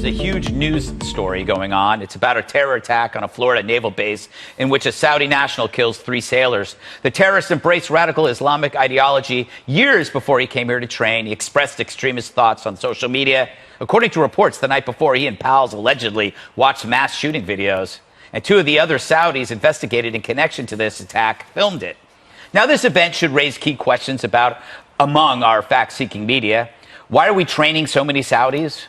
a huge news story going on. It's about a terror attack on a Florida naval base in which a Saudi national kills 3 sailors. The terrorist embraced radical Islamic ideology years before he came here to train. He expressed extremist thoughts on social media. According to reports, the night before, he and pals allegedly watched mass shooting videos. And 2 of the other Saudis investigated in connection to this attack filmed it. Now, this event should raise key questions among our fact-seeking media. Why are we training so many Saudis?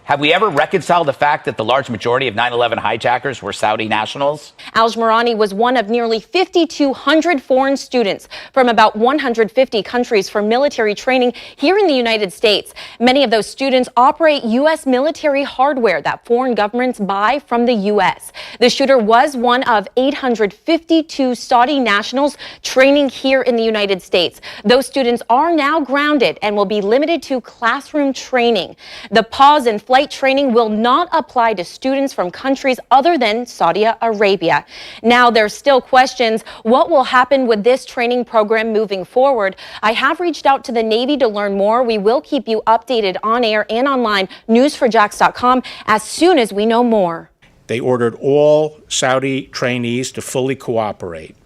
Have we ever reconciled the fact that the large majority of 9/11 hijackers were Saudi nationals? Al-Jmarani was one of nearly 5,200 foreign students from about 150 countries for military training here in the United States. Many of those students operate U.S. military hardware that foreign governments buy from the U.S. The shooter was one of 852 Saudi nationals training here in the United States. Those students are now grounded and will be limited to classroom training. The pause in flight training will not apply to students from countries other than Saudi Arabia. Now, there's still questions. What will happen with this training program moving forward? I have reached out to the Navy to learn more. We will keep you updated on air and online, news4jax.com, as soon as we know more. They ordered all Saudi trainees to fully cooperate.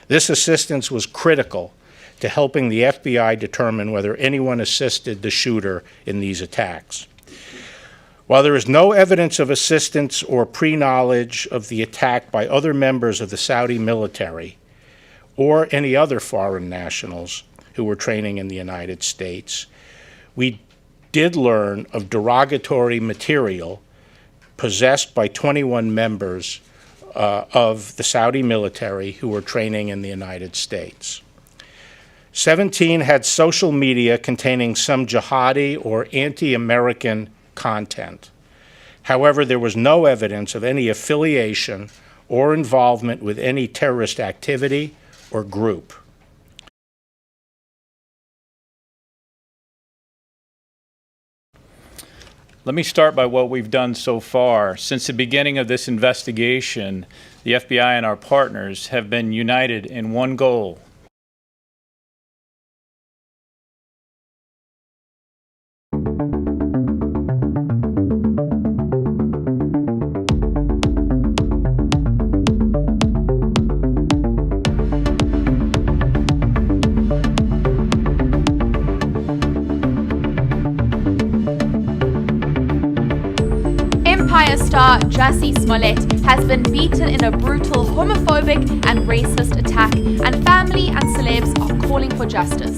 This assistance was critical to helping the FBI determine whether anyone assisted the shooter in these attacks. While there is no evidence of assistance or pre-knowledge of the attack by other members of the Saudi military or any other foreign nationals who were training in the United States, we did learn of derogatory material possessed by 21 members of the Saudi military who were training in the United States. 17 had social media containing some jihadi or anti-American content. However, there was no evidence of any affiliation or involvement with any terrorist activity or group. Let me start by what we've done so far. Since the beginning of this investigation, the FBI and our partners have been united in one goal: Empire star Jussie Smollett has been beaten in a brutal homophobic and racist attack, and family and celebs are calling for justice.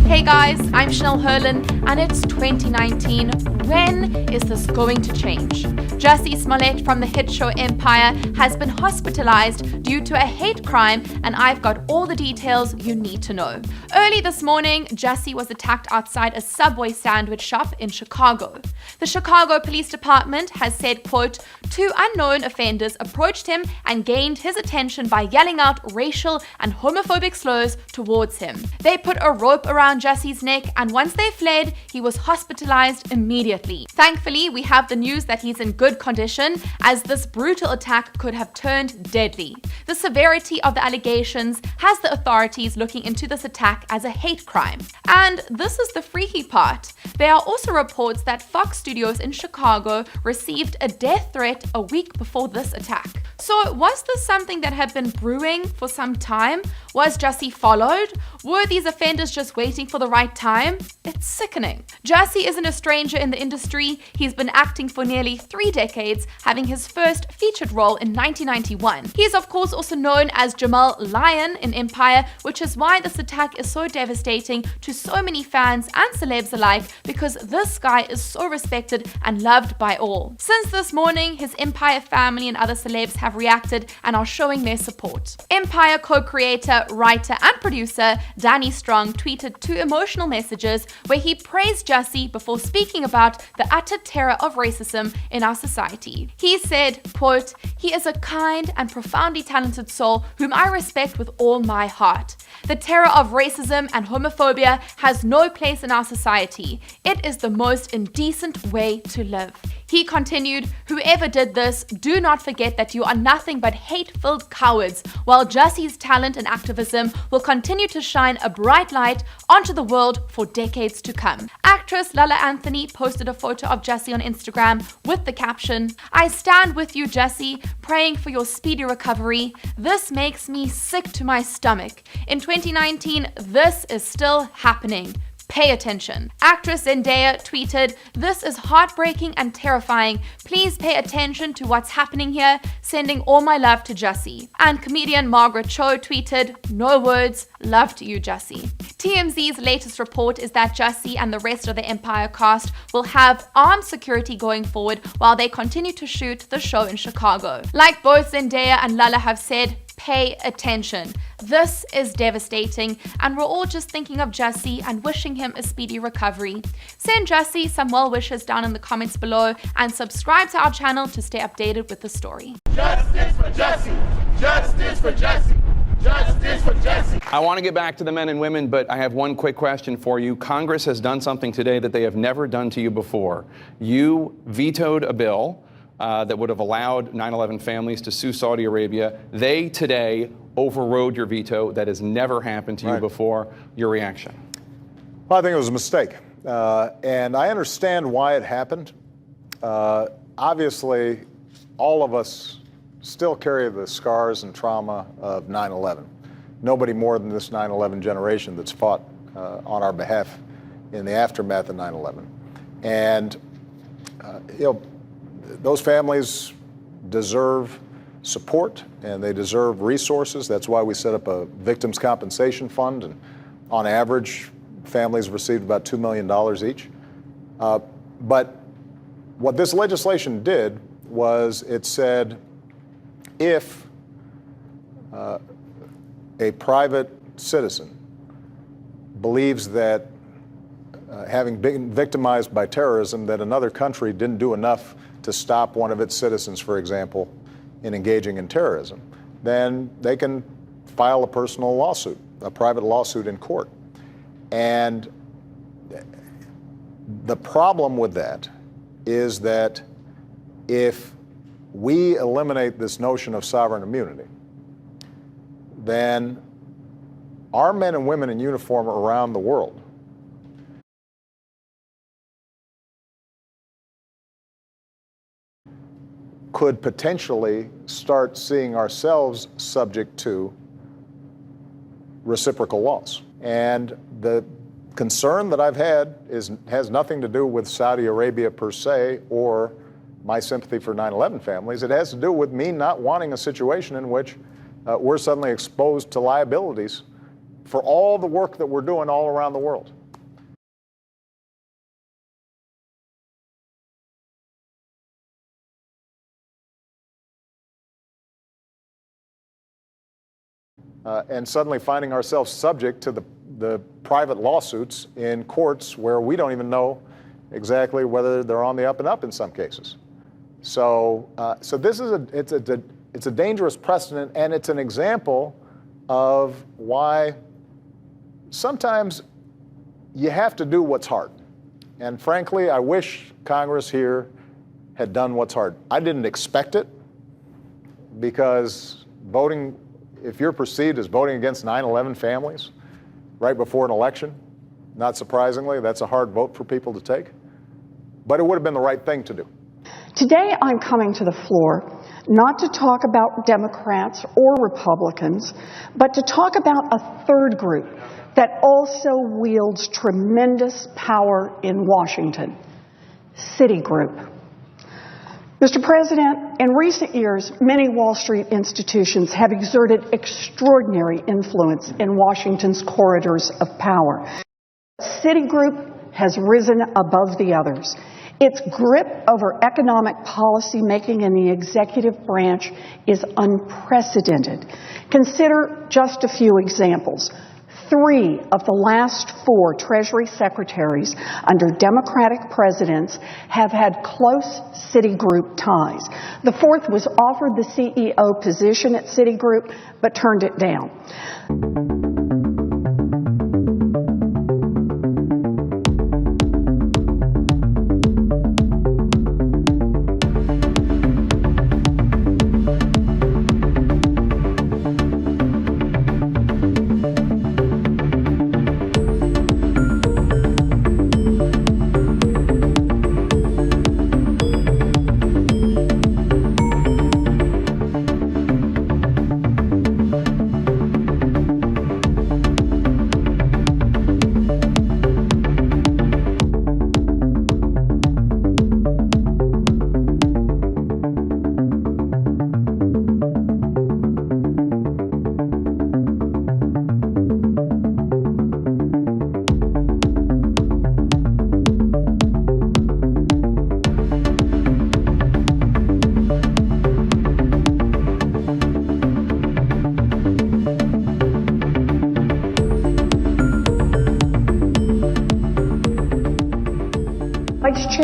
Hey guys, I'm Chanel Herlin, and it's 2019. When is this going to change? Jussie Smollett from the hit show Empire has been hospitalized due to a hate crime, and I've got all the details you need to know. Early this morning, Jussie was attacked outside a Subway sandwich shop in Chicago. The Chicago Police Department has said, quote, 2 unknown offenders approached him and gained his attention by yelling out racial and homophobic slurs towards him. They put a rope around Jussie's neck, and once they fled, he was hospitalized immediately. Thankfully, we have the news that he's in good condition, as this brutal attack could have turned deadly. The severity of the allegations has the authorities looking into this attack as a hate crime. And this is the freaky part. There are also reports that Fox Studios in Chicago received a death threat a week before this attack. So was this something that had been brewing for some time? Was Jussie followed? Were these offenders just waiting for the right time? It's sickening. Jussie isn't a stranger in the industry. He's been acting for nearly 3 decades, having his first featured role in 1991. He is of course also known as Jamal Lion in Empire, which is why this attack is so devastating to so many fans and celebs alike, because this guy is so respected and loved by all. Since this morning, his Empire family and other celebs have reacted and are showing their support. Empire co-creator, writer and producer Danny Strong tweeted 2 emotional messages where he praised Jussie before speaking about the utter terror of racism in our society. He said, quote, "He is a kind and profoundly talented soul whom I respect with all my heart. The terror of racism and homophobia has no place in our society. It is the most indecent way to live." He continued, "Whoever did this, do not forget that you are nothing but hate-filled cowards, while Jussie's talent and activism will continue to shine a bright light onto the world for decades to come." Actress Lala Anthony posted a photo of Jussie on Instagram with the caption, "I stand with you, Jussie, praying for your speedy recovery. This makes me sick to my stomach. In 2019, this is still happening. Pay attention. Actress Zendaya tweeted, "This is heartbreaking and terrifying. Please pay attention to what's happening here. Sending all my love to Jussie." And comedian Margaret Cho tweeted, "No words, love to you, Jussie." TMZ's latest report is that Jussie and the rest of the Empire cast will have armed security going forward while they continue to shoot the show in Chicago. Like both Zendaya and Lala have said, pay attention. This is devastating, and we're all just thinking of Jussie and wishing him a speedy recovery. Send Jussie some well wishes down in the comments below and subscribe to our channel to stay updated with the story. Justice for Jussie! Justice for Jussie! Justice for Jussie! I want to get back to the men and women, but I have one quick question for you. Congress has done something today that they have never done to you before. You vetoed a bill that would have allowed 9/11 families to sue Saudi Arabia. They today overrode your veto. That has never happened to you before. Your reaction? Well, I think it was a mistake. And I understand why it happened. Obviously, all of us still carry the scars and trauma of 9/11. Nobody more than this 9/11 generation that's fought on our behalf in the aftermath of 9/11. And, those families deserve support and they deserve resources. That's why we set up a victims compensation fund, and on average, families received about $2 million each. But what this legislation did was it said if a private citizen believes that having been victimized by terrorism, that another country didn't do enough to stop one of its citizens, for example, in engaging in terrorism, then they can file a personal lawsuit, a private lawsuit in court. And the problem with that is that if we eliminate this notion of sovereign immunity, then our men and women in uniform around the world could potentially start seeing ourselves subject to reciprocal laws. And the concern that I've had has nothing to do with Saudi Arabia per se or my sympathy for 9/11 families. It has to do with me not wanting a situation in which we're suddenly exposed to liabilities for all the work that we're doing all around the world. And suddenly finding ourselves subject to the private lawsuits in courts where we don't even know exactly whether they're on the up and up in some cases. So, this is it's a dangerous precedent, and it's an example of why sometimes you have to do what's hard. And frankly, I wish Congress here had done what's hard. I didn't expect it, because voting, if you're perceived as voting against 9/11 families right before an election, not surprisingly, that's a hard vote for people to take. But it would have been the right thing to do. Today, I'm coming to the floor not to talk about Democrats or Republicans, but to talk about a third group that also wields tremendous power in Washington, Citigroup. Mr. President, in recent years, many Wall Street institutions have exerted extraordinary influence in Washington's corridors of power. Citigroup has risen above the others. Its grip over economic policy making in the executive branch is unprecedented. Consider just a few examples. 3 of the last 4 Treasury secretaries under Democratic presidents have had close Citigroup ties. The 4th was offered the CEO position at Citigroup, but turned it down.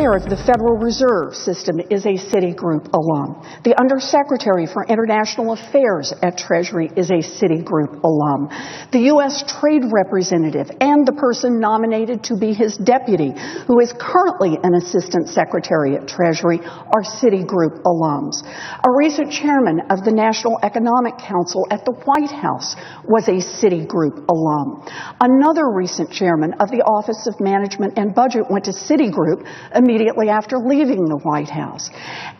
chair of the Federal Reserve System is a Citigroup alum. The undersecretary for international affairs at Treasury is a Citigroup alum. The U.S. trade representative and the person nominated to be his deputy, who is currently an assistant secretary at Treasury, are Citigroup alums. A recent chairman of the National Economic Council at the White House was a Citigroup alum. Another recent chairman of the Office of Management and Budget went to Citigroup immediately after leaving the White House.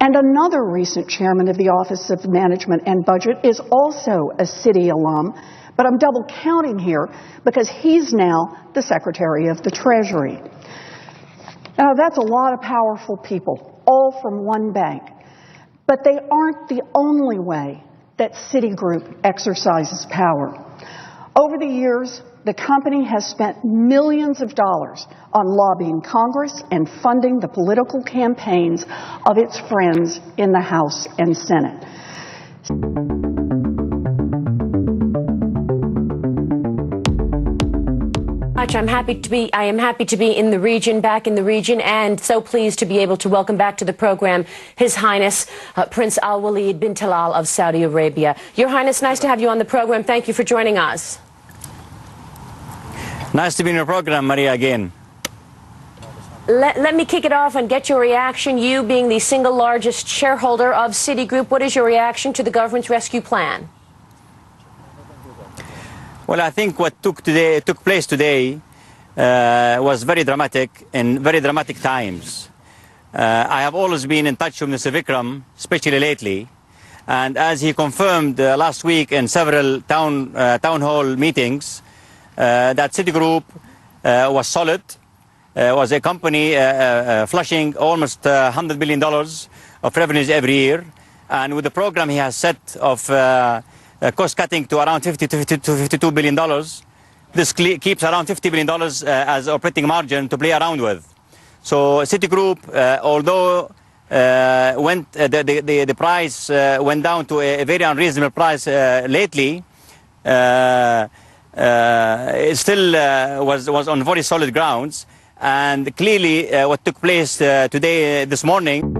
And another recent chairman of the Office of Management and Budget is also a Citi alum, but I'm double counting here because he's now the Secretary of the Treasury. Now, that's a lot of powerful people, all from one bank. But they aren't the only way that Citigroup exercises power. Over the years, the company has spent millions of dollars on lobbying Congress and funding the political campaigns of its friends in the House and Senate. I am happy to be in the region, back in the region, and so pleased to be able to welcome back to the program His Highness Prince Al-Walid bin Talal of Saudi Arabia. Your Highness, nice to have you on the program. Thank you for joining us. Nice to be in your program, Maria, again. Let me kick it off and get your reaction. You being the single largest shareholder of Citigroup, what is your reaction to the government's rescue plan? Well, I think what took place today was very dramatic in very dramatic times. I have always been in touch with Mr. Vikram, especially lately, and as he confirmed last week in several town hall meetings, that Citigroup was solid, was a company flushing almost $100 billion of revenues every year, and with the program he has set of cost cutting to around $50 to $52 billion, this keeps around $50 billion as operating margin to play around with. So Citigroup, although the price went down to a very unreasonable price lately, it still was on very solid grounds. And clearly what took place this morning,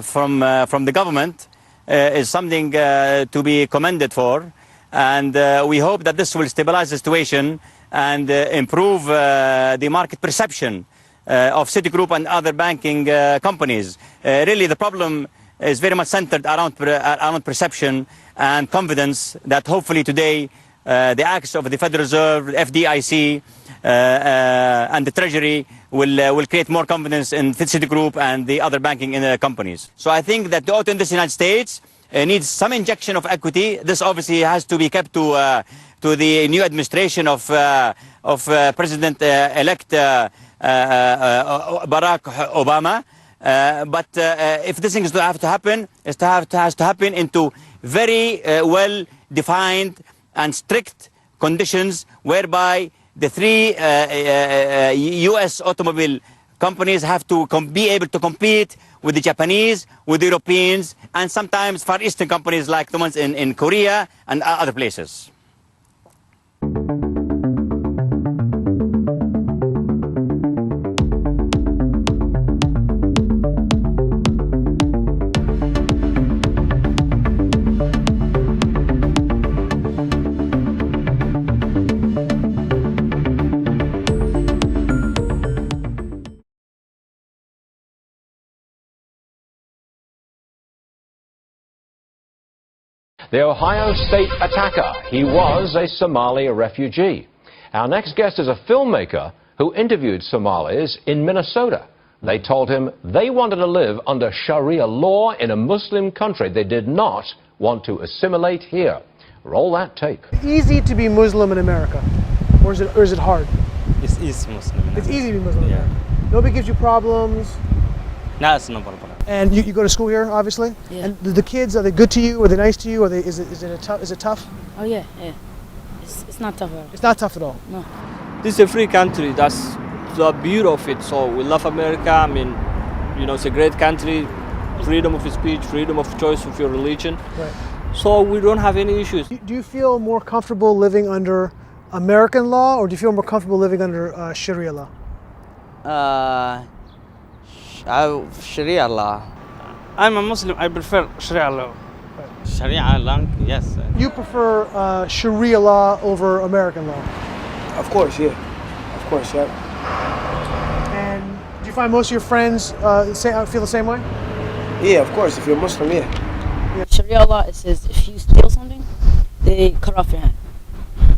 from the government is something to be commended for, and we hope that this will stabilize the situation and improve the market perception of Citigroup and other banking companies. Really, the problem is very much centered around perception and confidence that hopefully today the acts of the Federal Reserve, FDIC, and the Treasury will create more confidence in Citigroup and the other banking companies. So I think that the auto industry in the United States needs some injection of equity. This obviously has to be kept to the new administration of President-elect Barack Obama. But if this thing is to have to happen, it has to happen into very well-defined and strict conditions whereby the three U.S. automobile companies have to be able to compete with the Japanese, with the Europeans, and sometimes Far Eastern companies like the ones in Korea and other places. The Ohio State attacker. He was a Somali refugee. Our next guest is a filmmaker who interviewed Somalis in Minnesota. They told him they wanted to live under Sharia law in a Muslim country. They did not want to assimilate here. Roll that tape. Easy to be Muslim in America, or is it hard? It's easy Muslim. It's easy to be Muslim in America. Nobody gives you problems. No, it's no problem. And you go to school here, obviously. Yeah. And the kids, are they good to you? Are they nice to you? Is it tough? Oh yeah. It's not tough at all. It's not tough at all. No. This is a free country. That's the beauty of it. So we love America. I mean, You know, it's a great country, freedom of speech, freedom of choice of your religion. Right. So we don't have any issues. Do you feel more comfortable living under American law, or do you feel more comfortable living under Sharia law? Sharia law. I'm a Muslim. I prefer Sharia law. Sharia law, yes. You prefer Sharia law over American law? Of course, yeah. Of course, yeah. And do you find most of your friends feel the same way? Yeah, of course. If you're Muslim, yeah. Sharia law, it says if you steal something, they cut off your hand.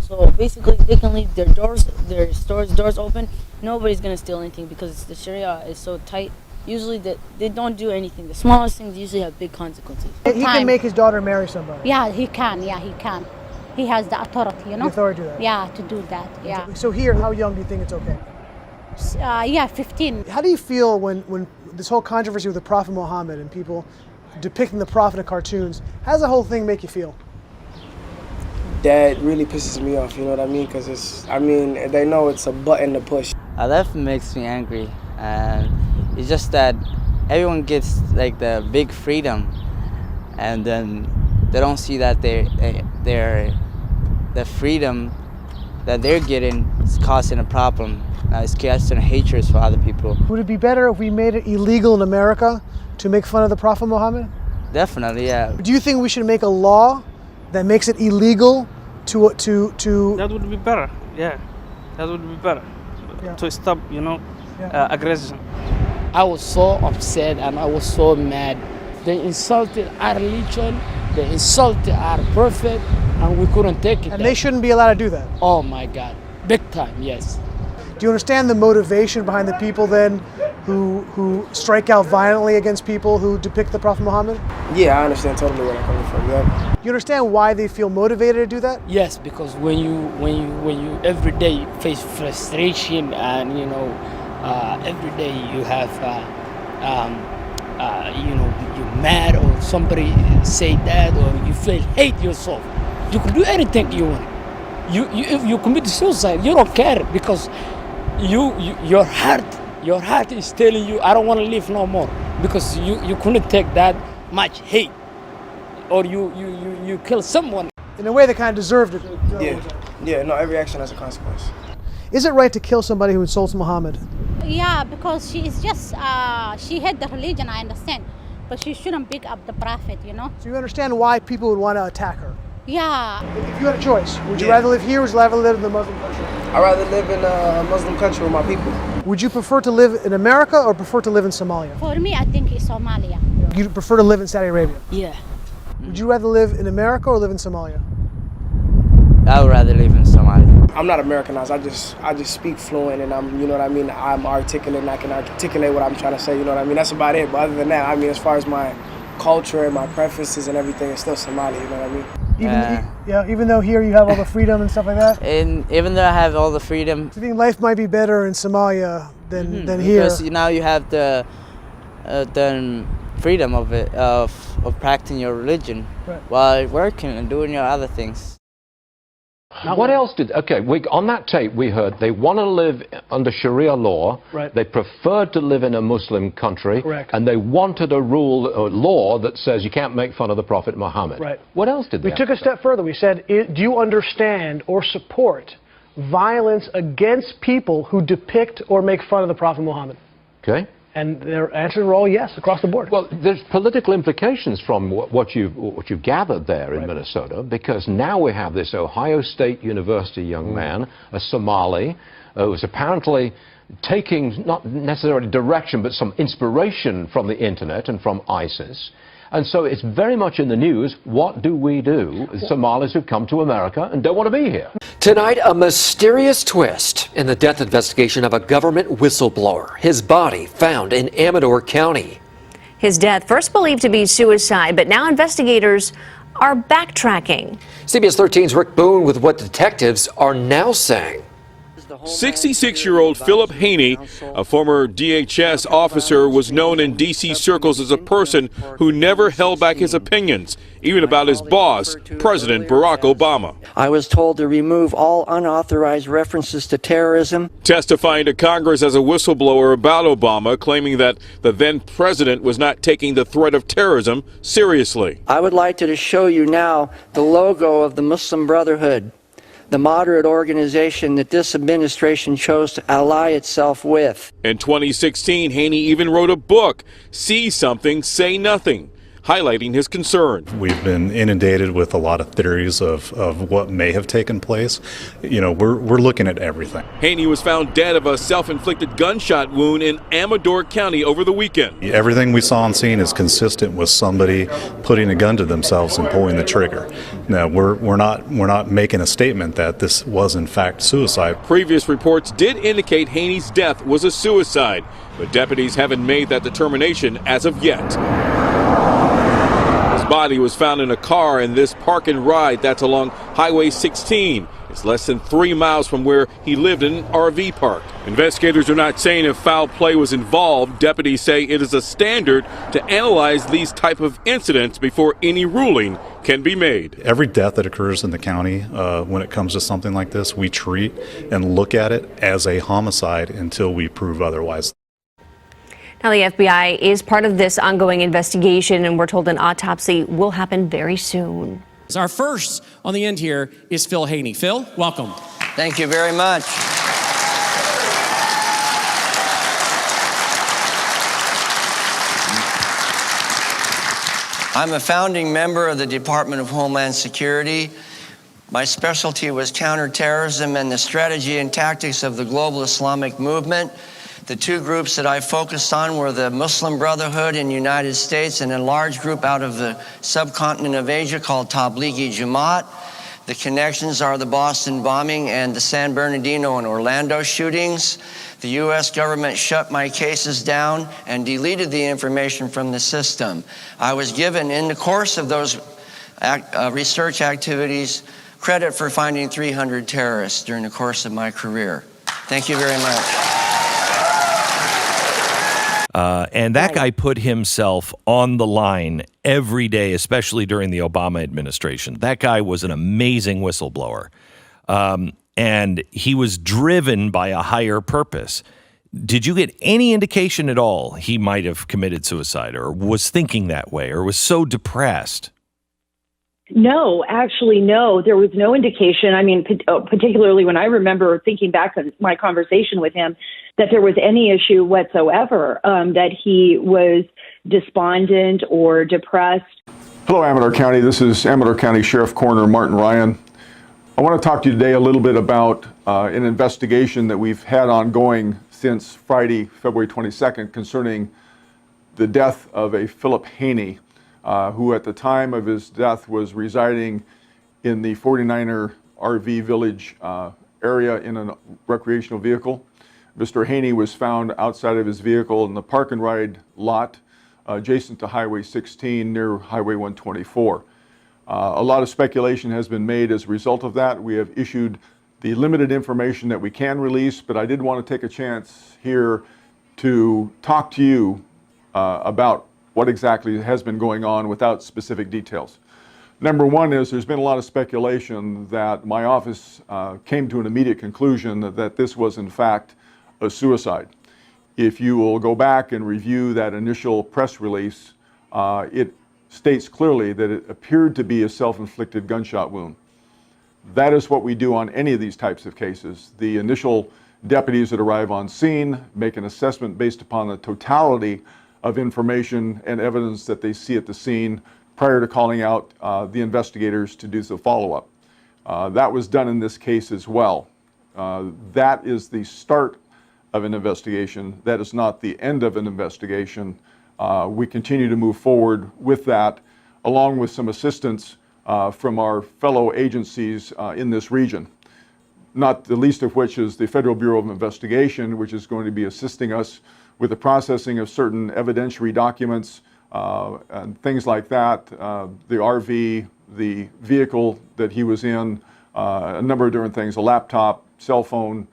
So basically, they can leave their stores doors open. Nobody's gonna steal anything because the Sharia is so tight. Usually, they don't do anything. The smallest things usually have big consequences. He can make his daughter marry somebody. Yeah, he can. Yeah, he can. He has the authority, you know. The authority to do that. Yeah, to do that. Yeah. So here, how young do you think it's okay? Yeah, 15. How do you feel when this whole controversy with the Prophet Muhammad and people depicting the Prophet in cartoons? How does the whole thing make you feel? That really pisses me off. You know what I mean? Because they know it's a button to push. That makes me angry, and it's just that everyone gets like the big freedom, and then they don't see that the freedom that they're getting is causing a problem. It's causing hatred for other people. Would it be better if we made it illegal in America to make fun of the Prophet Muhammad? Definitely, yeah. Do you think we should make a law that makes it illegal to? That would be better. Yeah, that would be better to stop, aggression. I was so upset and I was so mad. They insulted our religion, they insulted our prophet, and we couldn't take it. And they shouldn't be allowed to do that. Oh my God, big time, yes. Do you understand the motivation behind the people then who strike out violently against people who depict the Prophet Muhammad? Yeah, I understand totally where they're coming from. Yeah. You understand why they feel motivated to do that? Yes, because when you every day face frustration and every day you have you're mad or somebody say that or you feel hate yourself. You can do anything you want. If you commit suicide, you don't care because your heart is telling you I don't want to live no more because you couldn't take that much hate or you kill someone. In a way they kind of deserved it. Yeah, no, every action has a consequence. Is it right to kill somebody who insults Muhammad? Yeah, because she is just, she hate the religion, I understand. But she shouldn't pick up the prophet, So you understand why people would want to attack her? Yeah. If you had a choice, would you rather live here or would you rather live in the Muslim country? I'd rather live in a Muslim country with my people. Would you prefer to live in America or prefer to live in Somalia? For me, I think it's Somalia. You'd prefer to live in Saudi Arabia? Yeah. Would you rather live in America or live in Somalia? I would rather live in Somalia. I'm not Americanized. I just speak fluent, and I'm articulate, and I can articulate what I'm trying to say. You know what I mean? That's about it. But other than that, as far as my culture and my preferences and everything, it's still Somali. You know what I mean? Even though here you have all the freedom and stuff like that. And even though I have all the freedom, do you think life might be better in Somalia than here? Because now you have the freedom of it of practicing your religion while working and doing your other things. What else did? Okay, on that tape we heard they want to live under Sharia law. Right. They preferred to live in a Muslim country. Correct. And they wanted a rule or law that says you can't make fun of the Prophet Muhammad. Right. What else did they? We took a step further. We said, do you understand or support violence against people who depict or make fun of the Prophet Muhammad? Okay. And their answers were all yes across the board. Well, there's political implications from what you've gathered there in Minnesota, because now we have this Ohio State University young man, a Somali, who was apparently taking not necessarily direction but some inspiration from the internet and from ISIS. And so it's very much in the news. What do we do with Somalis who've come to America and don't want to be here? Tonight, a mysterious twist in the death investigation of a government whistleblower. His body found in Amador County. His death, first believed to be suicide, but now investigators are backtracking. CBS 13's Rick Boone with what detectives are now saying. 66-year-old Philip Haney, a former DHS officer, was known in D.C. circles as a person who never held back his opinions, even about his boss, President Barack Obama. I was told to remove all unauthorized references to terrorism. Testifying to Congress as a whistleblower about Obama, claiming that the then president was not taking the threat of terrorism seriously. I would like to show you now the logo of the Muslim Brotherhood, the moderate organization that this administration chose to ally itself with. In 2016, Haney even wrote a book, See Something, Say Nothing, highlighting his concern. We've been inundated with a lot of theories of what may have taken place. You know, we're looking at everything. Haney was found dead of a self-inflicted gunshot wound in Amador County over the weekend. Everything we saw on scene is consistent with somebody putting a gun to themselves and pulling the trigger. Now, we're not making a statement that this was in fact suicide. Previous reports did indicate Haney's death was a suicide, but deputies haven't made that determination as of yet. His body was found in a car in this park and ride that's along Highway 16. It's less than 3 miles from where he lived in an RV park. Investigators are not saying if foul play was involved. Deputies say it is a standard to analyze these type of incidents before any ruling can be made. Every death that occurs in the county, when it comes to something like this, we treat and look at it as a homicide until we prove otherwise. Now, the FBI is part of this ongoing investigation, and we're told an autopsy will happen very soon. Our first on the end here is Phil Haney. Phil, welcome. Thank you very much. I'm a founding member of the Department of Homeland Security. My specialty was counterterrorism and the strategy and tactics of the global Islamic movement. The two groups that I focused on were the Muslim Brotherhood in the United States and a large group out of the subcontinent of Asia called Tablighi Jamaat. The connections are the Boston bombing and the San Bernardino and Orlando shootings. The U.S. government shut my cases down and deleted the information from the system. I was given, in the course of those research activities, credit for finding 300 terrorists during the course of my career. Thank you very much. And that guy put himself on the line every day, especially during the Obama administration. That guy was an amazing whistleblower. And he was driven by a higher purpose. Did you get any indication at all he might have committed suicide or was thinking that way or was so depressed? No, actually, no. There was no indication. I mean, particularly when I remember thinking back on my conversation with him, that there was any issue whatsoever, that he was despondent or depressed. Hello, Amador County. This is Amador County Sheriff Coroner Martin Ryan. I want to talk to you today a little bit about an investigation that we've had ongoing since Friday, February 22nd, concerning the death of a Philip Haney, who at the time of his death was residing in the 49er RV Village area in a recreational vehicle. Mr. Haney was found outside of his vehicle in the park and ride lot adjacent to Highway 16 near Highway 124. A lot of speculation has been made as a result of that. We have issued the limited information that we can release, but I did want to take a chance here to talk to you about what exactly has been going on without specific details. Number one is there's been a lot of speculation that my office came to an immediate conclusion that this was in fact a suicide. If you will go back and review that initial press release, it states clearly that it appeared to be a self-inflicted gunshot wound. That is what we do on any of these types of cases. The initial deputies that arrive on scene make an assessment based upon the totality of information and evidence that they see at the scene prior to calling out the investigators to do the follow-up. That was done in this case as well. That is the start of an investigation. That is not the end of an investigation. We continue to move forward with that, along with some assistance from our fellow agencies in this region, not the least of which is the Federal Bureau of Investigation, which is going to be assisting us with the processing of certain evidentiary documents and things like that, the RV, the vehicle that he was in, a number of different things, a laptop, cell phone,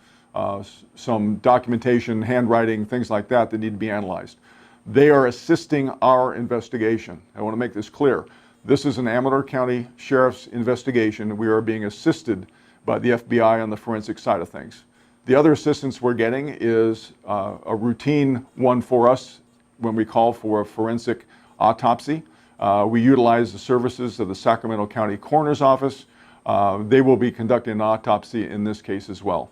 some documentation, handwriting, things like that that need to be analyzed. They are assisting our investigation. I want to make this clear. This is an Amador County Sheriff's investigation. We are being assisted by the FBI on the forensic side of things. The other assistance we're getting is a routine one for us when we call for a forensic autopsy. We utilize the services of the Sacramento County Coroner's Office. They will be conducting an autopsy in this case as well.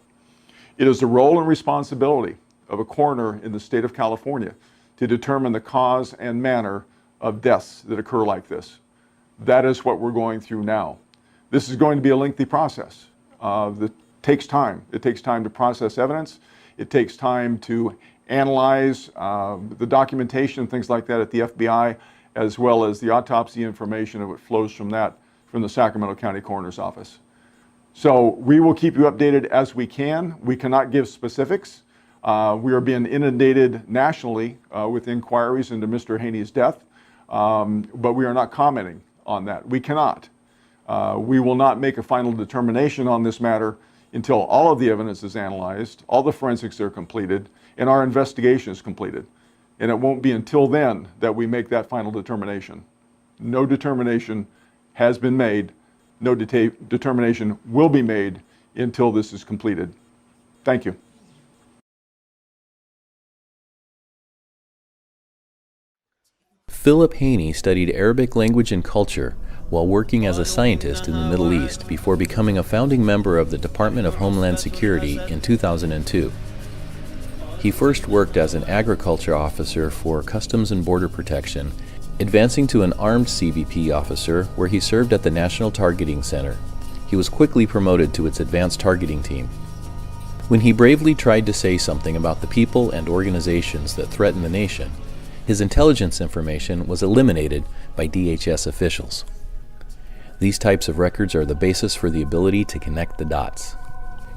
It is the role and responsibility of a coroner in the state of California to determine the cause and manner of deaths that occur like this. That is what we're going through now. This is going to be a lengthy process. That takes time. It takes time to process evidence. It takes time to analyze the documentation, things like that at the FBI, as well as the autopsy information that flows from that from the Sacramento County Coroner's Office. So we will keep you updated as we can. We cannot give specifics. We are being inundated nationally with inquiries into Mr. Haney's death, but we are not commenting on that. We cannot. We will not make a final determination on this matter until all of the evidence is analyzed, all the forensics are completed, and our investigation is completed. And it won't be until then that we make that final determination. No determination has been made. No determination will be made until this is completed. Thank you. Philip Haney studied Arabic language and culture while working as a scientist in the Middle East before becoming a founding member of the Department of Homeland Security in 2002. He first worked as an agriculture officer for Customs and Border Protection, advancing to an armed CBP officer where he served at the National Targeting Center. He was quickly promoted to its advanced targeting team. When he bravely tried to say something about the people and organizations that threaten the nation, his intelligence information was eliminated by DHS officials. These types of records are the basis for the ability to connect the dots.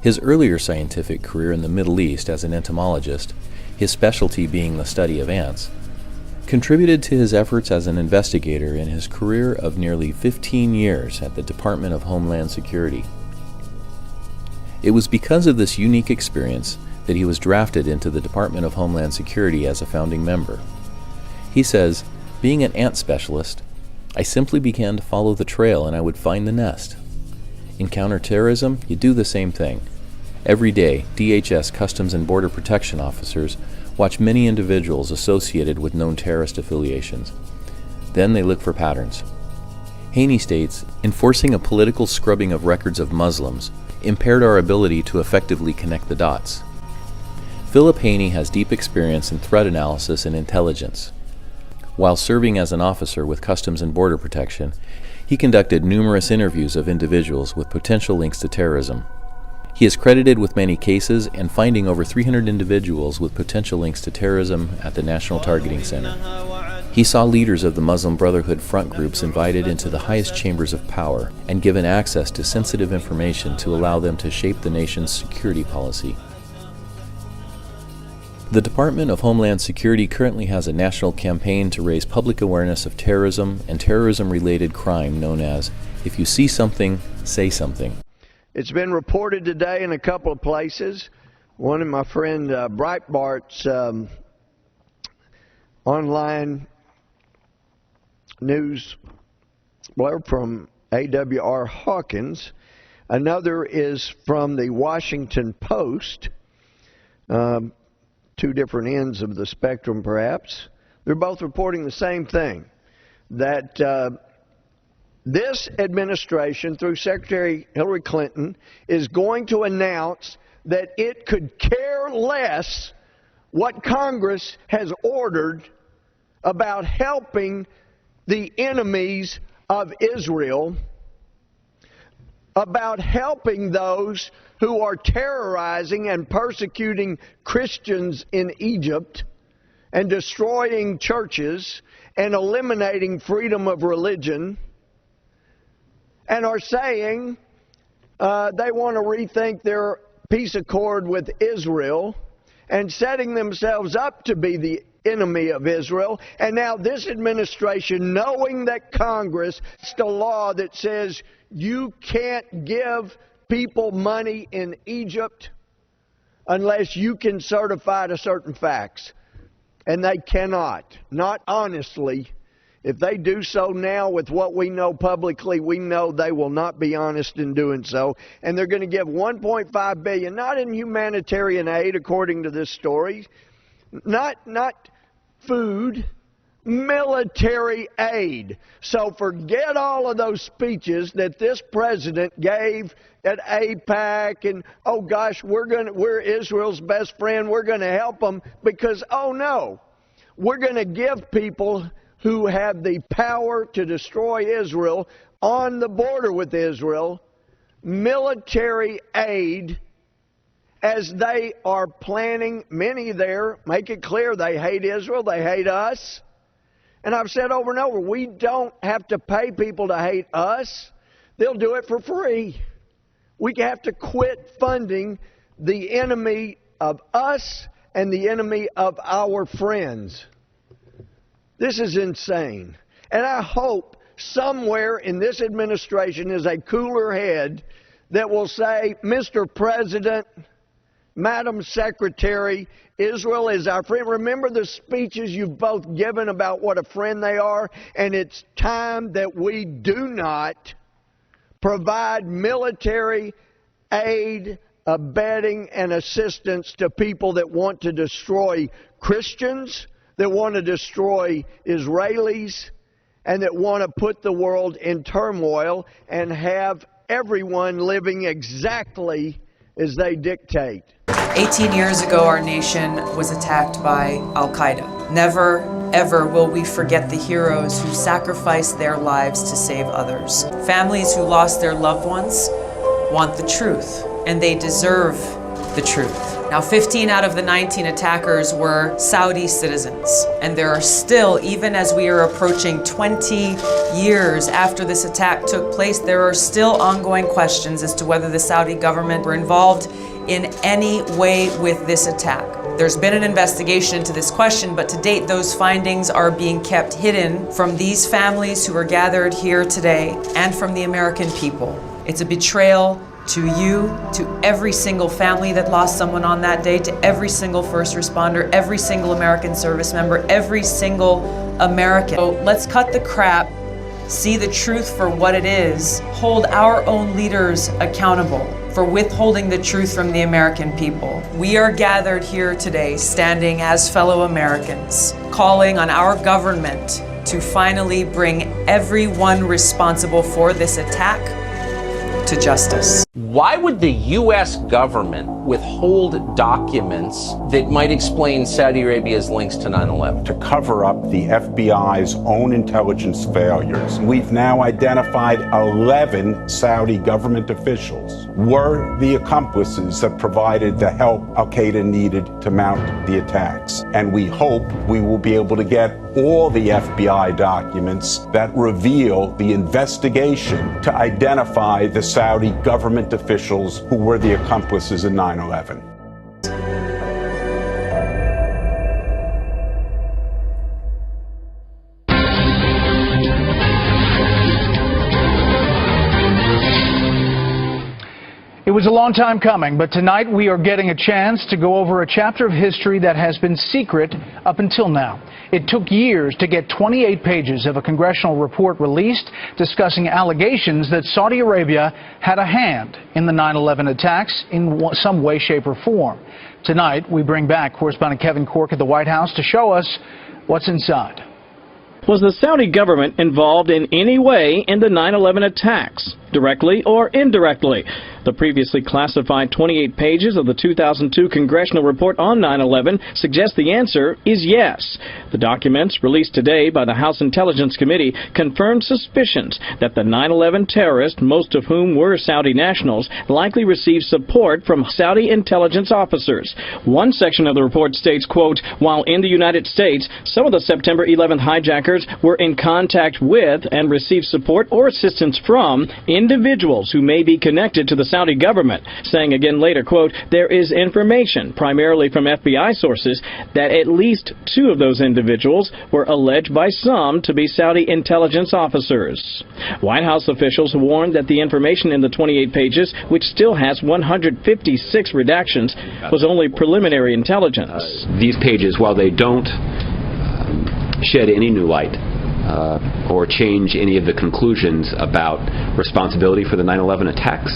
His earlier scientific career in the Middle East as an entomologist, his specialty being the study of ants, contributed to his efforts as an investigator in his career of nearly 15 years at the Department of Homeland Security. It was because of this unique experience that he was drafted into the Department of Homeland Security as a founding member. He says, being an ant specialist, I simply began to follow the trail and I would find the nest. In counterterrorism, you do the same thing. Every day, DHS Customs and Border Protection officers watch many individuals associated with known terrorist affiliations. Then they look for patterns. Haney states, enforcing a political scrubbing of records of Muslims impaired our ability to effectively connect the dots. Philip Haney has deep experience in threat analysis and intelligence. While serving as an officer with Customs and Border Protection, he conducted numerous interviews of individuals with potential links to terrorism. He is credited with many cases and finding over 300 individuals with potential links to terrorism at the National Targeting Center. He saw leaders of the Muslim Brotherhood front groups invited into the highest chambers of power and given access to sensitive information to allow them to shape the nation's security policy. The Department of Homeland Security currently has a national campaign to raise public awareness of terrorism and terrorism-related crime known as, if you see something, say something. It's been reported today in a couple of places. One of my friend Breitbart's online news blurb from A.W.R. Hawkins. Another is from the Washington Post. Two different ends of the spectrum, perhaps. They're both reporting the same thing, that this administration, through Secretary Hillary Clinton, is going to announce that it could care less what Congress has ordered about helping the enemies of Israel, about helping those who are terrorizing and persecuting Christians in Egypt and destroying churches and eliminating freedom of religion, and are saying they want to rethink their peace accord with Israel and setting themselves up to be the enemy of Israel. And now this administration, knowing that Congress passed a law that says you can't give people money in Egypt unless you can certify to certain facts. And they cannot, not honestly, If they do so now with what we know publicly, we know they will not be honest in doing so. And they're going to give $1.5 billion, not in humanitarian aid, according to this story, not food, military aid. So forget all of those speeches that this president gave at AIPAC and, oh gosh, we're Israel's best friend, we're going to help them, because, oh no, we're going to give people who have the power to destroy Israel on the border with Israel military aid as they are planning. Many there make it clear they hate Israel, they hate us. And I've said over and over, we don't have to pay people to hate us. They'll do it for free. We have to quit funding the enemy of us and the enemy of our friends. This is insane. And I hope somewhere in this administration is a cooler head that will say, Mr. President, Madam Secretary, Israel is our friend. Remember the speeches you've both given about what a friend they are? And it's time that we do not provide military aid, abetting, and assistance to people that want to destroy Christians, that want to destroy Israelis, and that want to put the world in turmoil and have everyone living exactly as they dictate. 18 years ago, our nation was attacked by al-Qaeda. Never, ever will we forget the heroes who sacrificed their lives to save others. Families who lost their loved ones want the truth, and they deserve the truth. Now, 15 out of the 19 attackers were Saudi citizens, and there are still, even as we are approaching 20 years after this attack took place, there are still ongoing questions as to whether the Saudi government were involved in any way with this attack. There's been an investigation into this question, but to date, those findings are being kept hidden from these families who are gathered here today and from the American people. It's a betrayal to you, to every single family that lost someone on that day, to every single first responder, every single American service member, every single American. So let's cut the crap, see the truth for what it is, hold our own leaders accountable for withholding the truth from the American people. We are gathered here today, standing as fellow Americans, calling on our government to finally bring everyone responsible for this attack to justice. Why would the U.S. government withhold documents that might explain Saudi Arabia's links to 9/11? To cover up the FBI's own intelligence failures. We've now identified 11 Saudi government officials were the accomplices that provided the help al-Qaeda needed to mount the attacks. And we hope we will be able to get all the FBI documents that reveal the investigation to identify the Saudi government officials who were the accomplices in 9/11. It was a long time coming, but tonight we are getting a chance to go over a chapter of history that has been secret up until now. It took years to get 28 pages of a congressional report released discussing allegations that Saudi Arabia had a hand in the 9/11 attacks in some way, shape, or form. Tonight, we bring back correspondent Kevin Corke at the White House to show us what's inside. Was the Saudi government involved in any way in the 9/11 attacks, directly or indirectly? The previously classified 28 pages of the 2002 congressional report on 9/11 suggest the answer is yes. The documents, released today by the House Intelligence Committee, confirmed suspicions that the 9/11 terrorists, most of whom were Saudi nationals, likely received support from Saudi intelligence officers. One section of the report states, quote, while in the United States, some of the September 11th hijackers were in contact with and received support or assistance from individuals who may be connected to the Saudi government, saying again later, quote, there is information, primarily from FBI sources, that at least 2 of those individuals were alleged by some to be Saudi intelligence officers. White House officials warned that the information in the 28 pages, which still has 156 redactions, was only preliminary intelligence. These pages, while they don't shed any new light or change any of the conclusions about responsibility for the 9/11 attacks.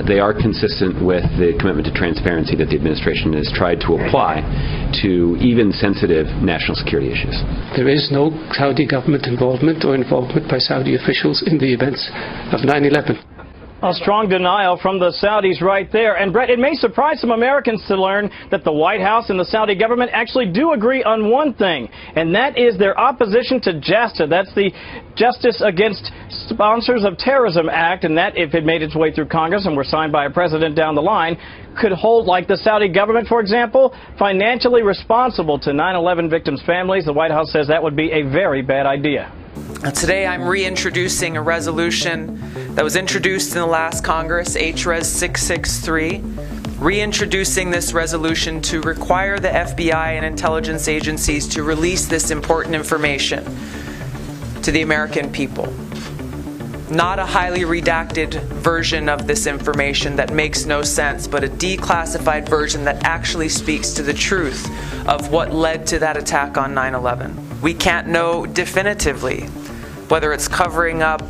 They are consistent with the commitment to transparency that the administration has tried to apply to even sensitive national security issues. There is no Saudi government involvement or involvement by Saudi officials in the events of 9/11. A strong denial from the Saudis right there. And Brett, it may surprise some Americans to learn that the White House and the Saudi government actually do agree on one thing, and that is their opposition to JASTA. That's the Justice Against Sponsors of Terrorism Act, and that, if it made its way through Congress and were signed by a president down the line, could hold, like the Saudi government, for example, financially responsible to 9/11 victims' families. The White House says that would be a very bad idea. Today I'm reintroducing a resolution that was introduced in the last Congress, HRES 663, reintroducing this resolution to require the FBI and intelligence agencies to release this important information to the American people. Not a highly redacted version of this information that makes no sense, but a declassified version that actually speaks to the truth of what led to that attack on 9/11. We can't know definitively whether it's covering up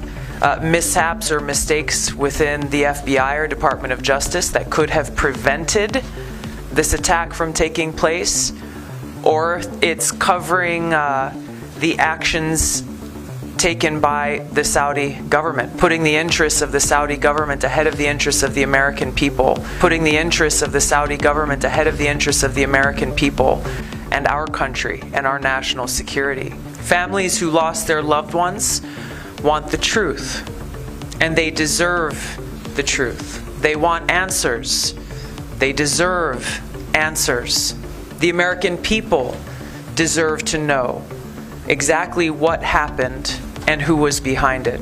mishaps or mistakes within the FBI or Department of Justice that could have prevented this attack from taking place, or it's covering the actions taken by the Saudi government, putting the interests of the Saudi government ahead of the interests of the American people, putting the interests of the Saudi government ahead of the interests of the American people and our country and our national security. Families who lost their loved ones want the truth, and they deserve the truth. They want answers. They deserve answers. The American people deserve to know exactly what happened and who was behind it.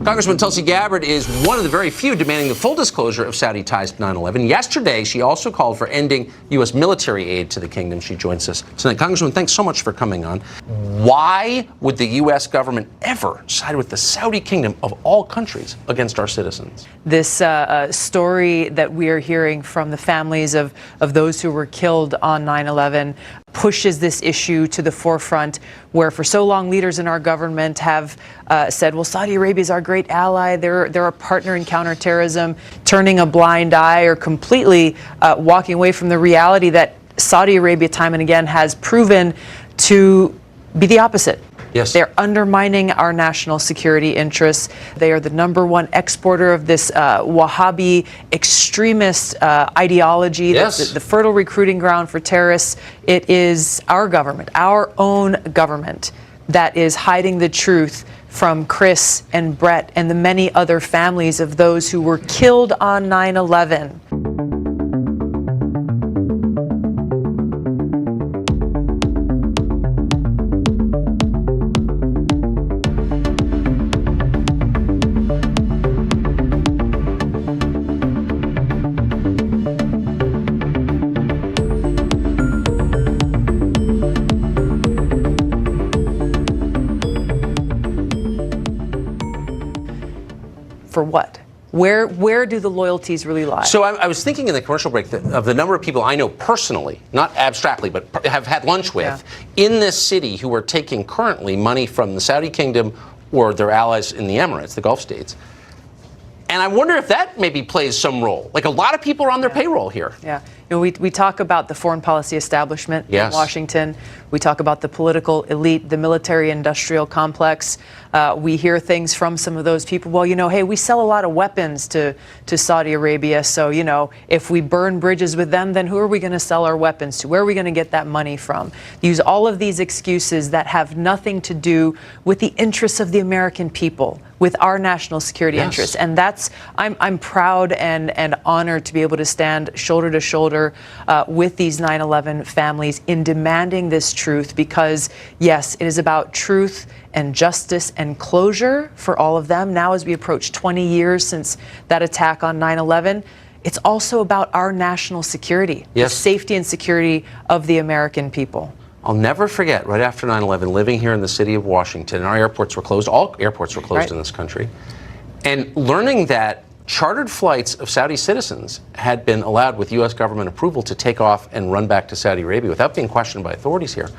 Congresswoman Tulsi Gabbard is one of the very few demanding the full disclosure of Saudi ties to 9/11. Yesterday, she also called for ending U.S. military aid to the kingdom. She joins us tonight. Congresswoman, thanks so much for coming on. Why would the U.S. government ever side with the Saudi kingdom of all countries against our citizens? This story that we are hearing from the families of those who were killed on 9/11 pushes this issue to the forefront, where for so long leaders in our government have said, well, Saudi Arabia is our great ally, they're a partner in counterterrorism, turning a blind eye or completely walking away from the reality that Saudi Arabia time and again has proven to be the opposite. Yes. They're undermining our national security interests. They are the #1 exporter of this Wahhabi extremist ideology. Yes. That's the fertile recruiting ground for terrorists. It is our government, our own government, that is hiding the truth from Chris and Brett and the many other families of those who were killed on 9/11. For what? Where do the loyalties really lie? So I was thinking in the commercial break of the number of people I know personally, not abstractly, but have had lunch with in this city who are taking currently money from the Saudi kingdom or their allies in the Emirates, the Gulf states. And I wonder if that maybe plays some role. Like, a lot of people are on their payroll here. Yeah. You know, we talk about the foreign policy establishment in Washington. We talk about the political elite, the military-industrial complex. We hear things from some of those people. Well, you know, hey, we sell a lot of weapons to Saudi Arabia. So, you know, if we burn bridges with them, then who are we going to sell our weapons to? Where are we going to get that money from? Use all of these excuses that have nothing to do with the interests of the American people, with our national security interests. And that's, I'm proud and honored to be able to stand shoulder to shoulder with these 9/11 families in demanding this truth, because yes, it is about truth and justice and closure for all of them. Now, as we approach 20 years since that attack on 9/11, it's also about our national security, the safety and security of the American people. I'll never forget, right after 9/11, living here in the city of Washington, our airports were closed, all airports were closed in this country, and learning that chartered flights of Saudi citizens had been allowed with U.S. government approval to take off and run back to Saudi Arabia without being questioned by authorities here.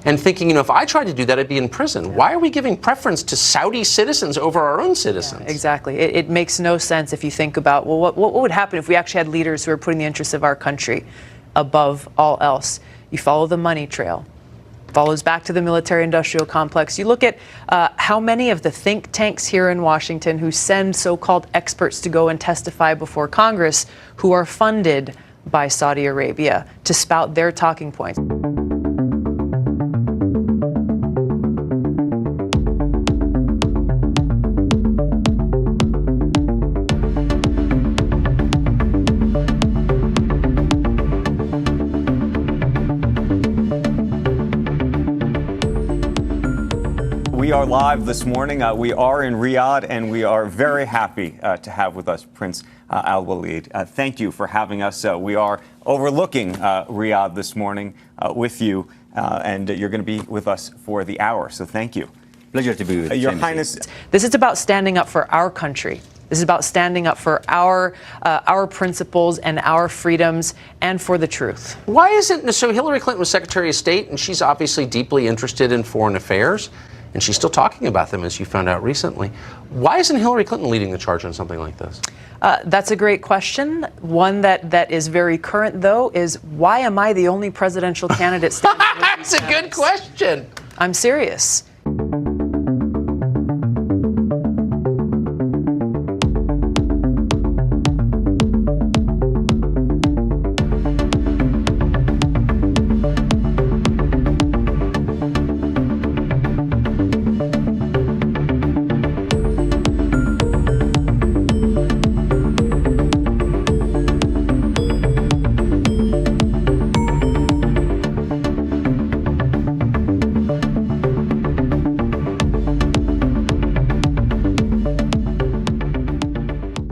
And thinking, if I tried to do that, I'd be in prison. Why are we giving preference to Saudi citizens over our own citizens? Yeah, exactly. It makes no sense if you think about, well, what would happen if we actually had leaders who are putting the interests of our country above all else? You follow the money trail. Follows back to the military-industrial complex. You look at how many of the think tanks here in Washington who send so-called experts to go and testify before Congress who are funded by Saudi Arabia to spout their talking points. We are live this morning. We are in Riyadh, and we are very happy to have with us Prince Al-Walid. Thank you for having us. We are overlooking Riyadh this morning with you, and you're going to be with us for the hour. So thank you. Pleasure to be with you. Your Highness. This is about standing up for our country. This is about standing up for our principles and our freedoms and for the truth. Why isn't so? Hillary Clinton was Secretary of State, and she's obviously deeply interested in foreign affairs. And she's still talking about them, as you found out recently. Why isn't Hillary Clinton leading the charge on something like this? That's a great question. One that is very current, though, is why am I the only presidential candidate standing with That's a good question. I'm serious.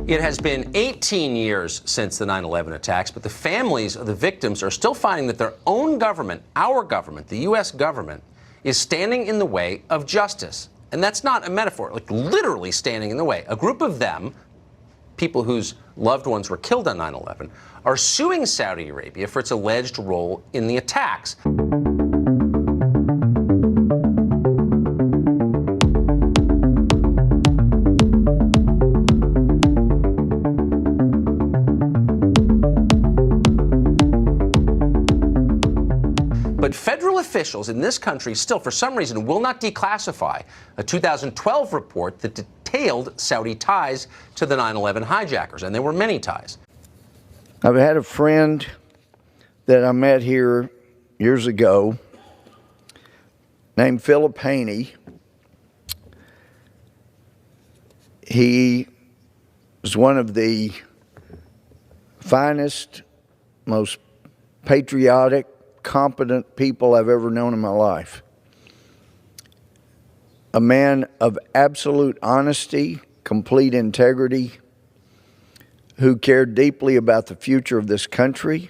It has been 18 years since the 9/11 attacks, but the families of the victims are still finding that their own government, our government, the U.S. government, is standing in the way of justice. And that's not a metaphor, like literally standing in the way. A group of them, people whose loved ones were killed on 9/11, are suing Saudi Arabia for its alleged role in the attacks. But federal officials in this country still, for some reason, will not declassify a 2012 report that detailed Saudi ties to the 9/11 hijackers, and there were many ties. I've had a friend that I met here years ago named Philip Haney. He was one of the finest, most patriotic, competent people I've ever known in my life. A man of absolute honesty, complete integrity, who cared deeply about the future of this country.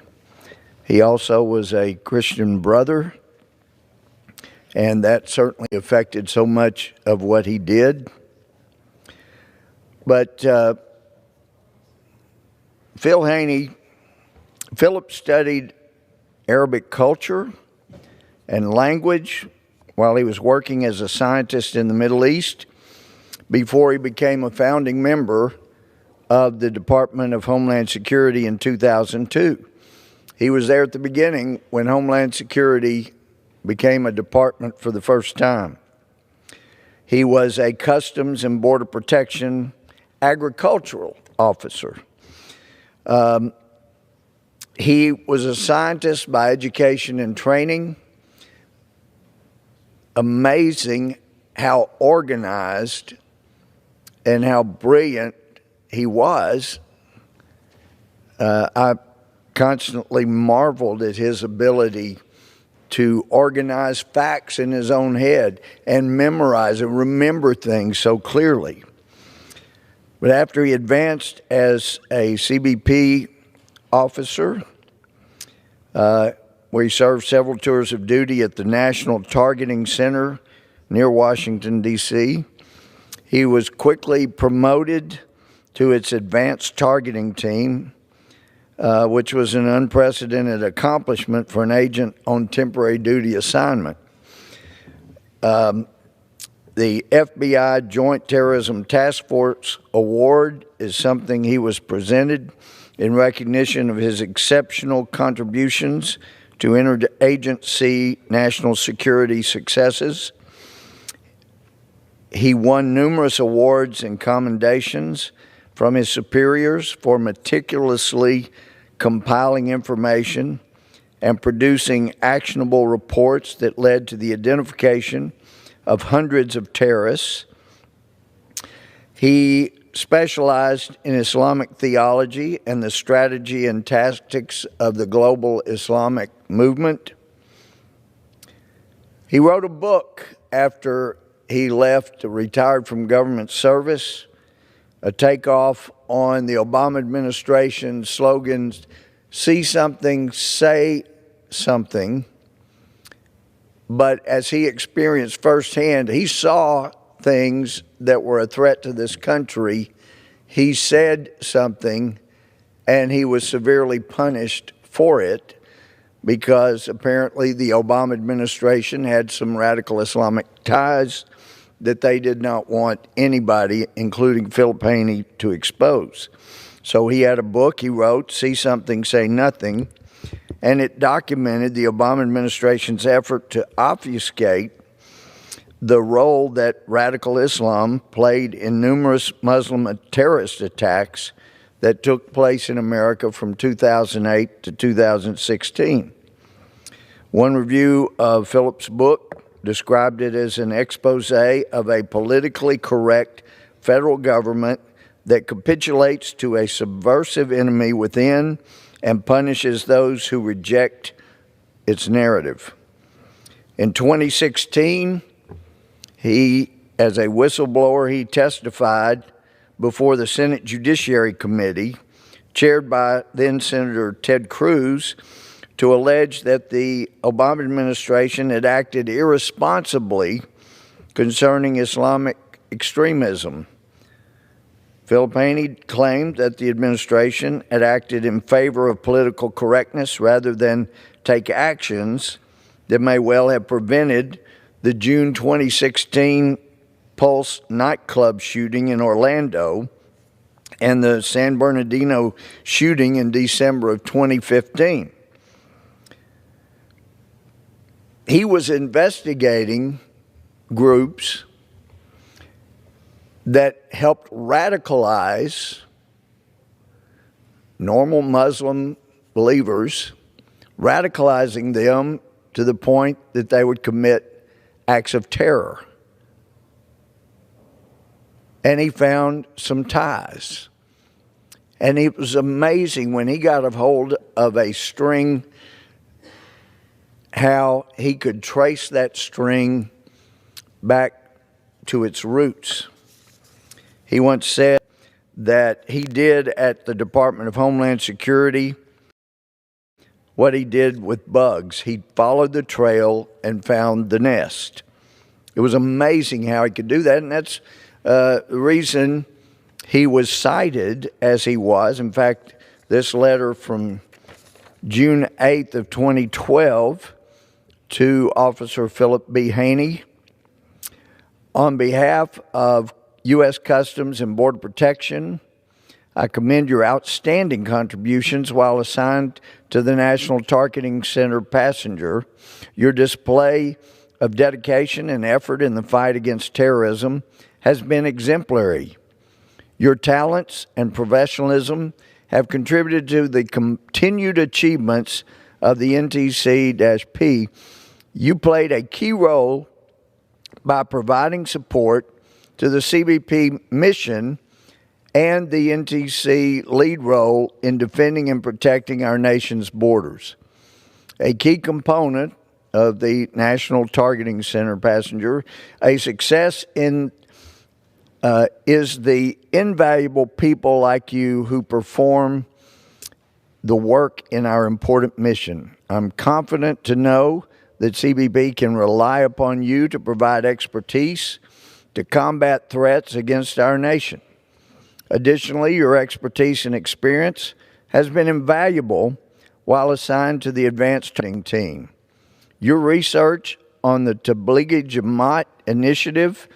He also was a Christian brother, and that certainly affected so much of what he did. But Philip studied Arabic culture and language while he was working as a scientist in the Middle East before he became a founding member of the Department of Homeland Security in 2002. He was there at the beginning when Homeland Security became a department for the first time. He was a Customs and Border Protection agricultural officer. He was a scientist by education and training. Amazing how organized and how brilliant he was. I constantly marveled at his ability to organize facts in his own head and memorize and remember things so clearly. But after he advanced as a CBP officer, where he served several tours of duty at the National Targeting Center near Washington, D.C., he was quickly promoted to its advanced targeting team, which was an unprecedented accomplishment for an agent on temporary duty assignment. The FBI Joint Terrorism Task Force Award is something he was presented in recognition of his exceptional contributions to interagency national security successes. He won numerous awards and commendations from his superiors for meticulously compiling information and producing actionable reports that led to the identification of hundreds of terrorists. He specialized in Islamic theology and the strategy and tactics of the global Islamic movement. He wrote a book after he retired from government service, a takeoff on the Obama administration's slogans, "See something, say something." But as he experienced firsthand, he saw things that were a threat to this country. He said something, and he was severely punished for it because apparently the Obama administration had some radical Islamic ties that they did not want anybody, including Philip Haney, to expose. So he had a book he wrote, "See Something, Say Nothing," and it documented the Obama administration's effort to obfuscate the role that radical Islam played in numerous Muslim terrorist attacks that took place in America from 2008 to 2016. One review of Philip's book described it as an expose of a politically correct federal government that capitulates to a subversive enemy within and punishes those who reject its narrative. In 2016, as a whistleblower, he testified before the Senate Judiciary Committee, chaired by then Senator Ted Cruz, to allege that the Obama administration had acted irresponsibly concerning Islamic extremism. Philip Haney claimed that the administration had acted in favor of political correctness rather than take actions that may well have prevented the June 2016 Pulse nightclub shooting in Orlando and the San Bernardino shooting in December of 2015. He was investigating groups that helped radicalize normal Muslim believers, radicalizing them to the point that they would commit acts of terror. And he found some ties. And it was amazing when he got a hold of a string, how he could trace that string back to its roots. He once said that he did at the Department of Homeland Security what he did with bugs. He followed the trail and found the nest. It was amazing how he could do that, and that's the reason he was cited as he was. In fact, this letter from June 8th of 2012 to Officer Philip B. Haney. On behalf of U.S. Customs and Border Protection, I commend your outstanding contributions while assigned to the National Targeting Center passenger. Your display of dedication and effort in the fight against terrorism has been exemplary. Your talents and professionalism have contributed to the continued achievements of the NTC-P. You played a key role by providing support to the CBP mission and the NTC lead role in defending and protecting our nation's borders. A key component of the National Targeting Center passenger, a success in is the invaluable people like you who perform the work in our important mission. I'm confident to know that CBP can rely upon you to provide expertise to combat threats against our nation. Additionally, your expertise and experience has been invaluable while assigned to the advanced training team. Your research on the Tablighi Jamaat initiative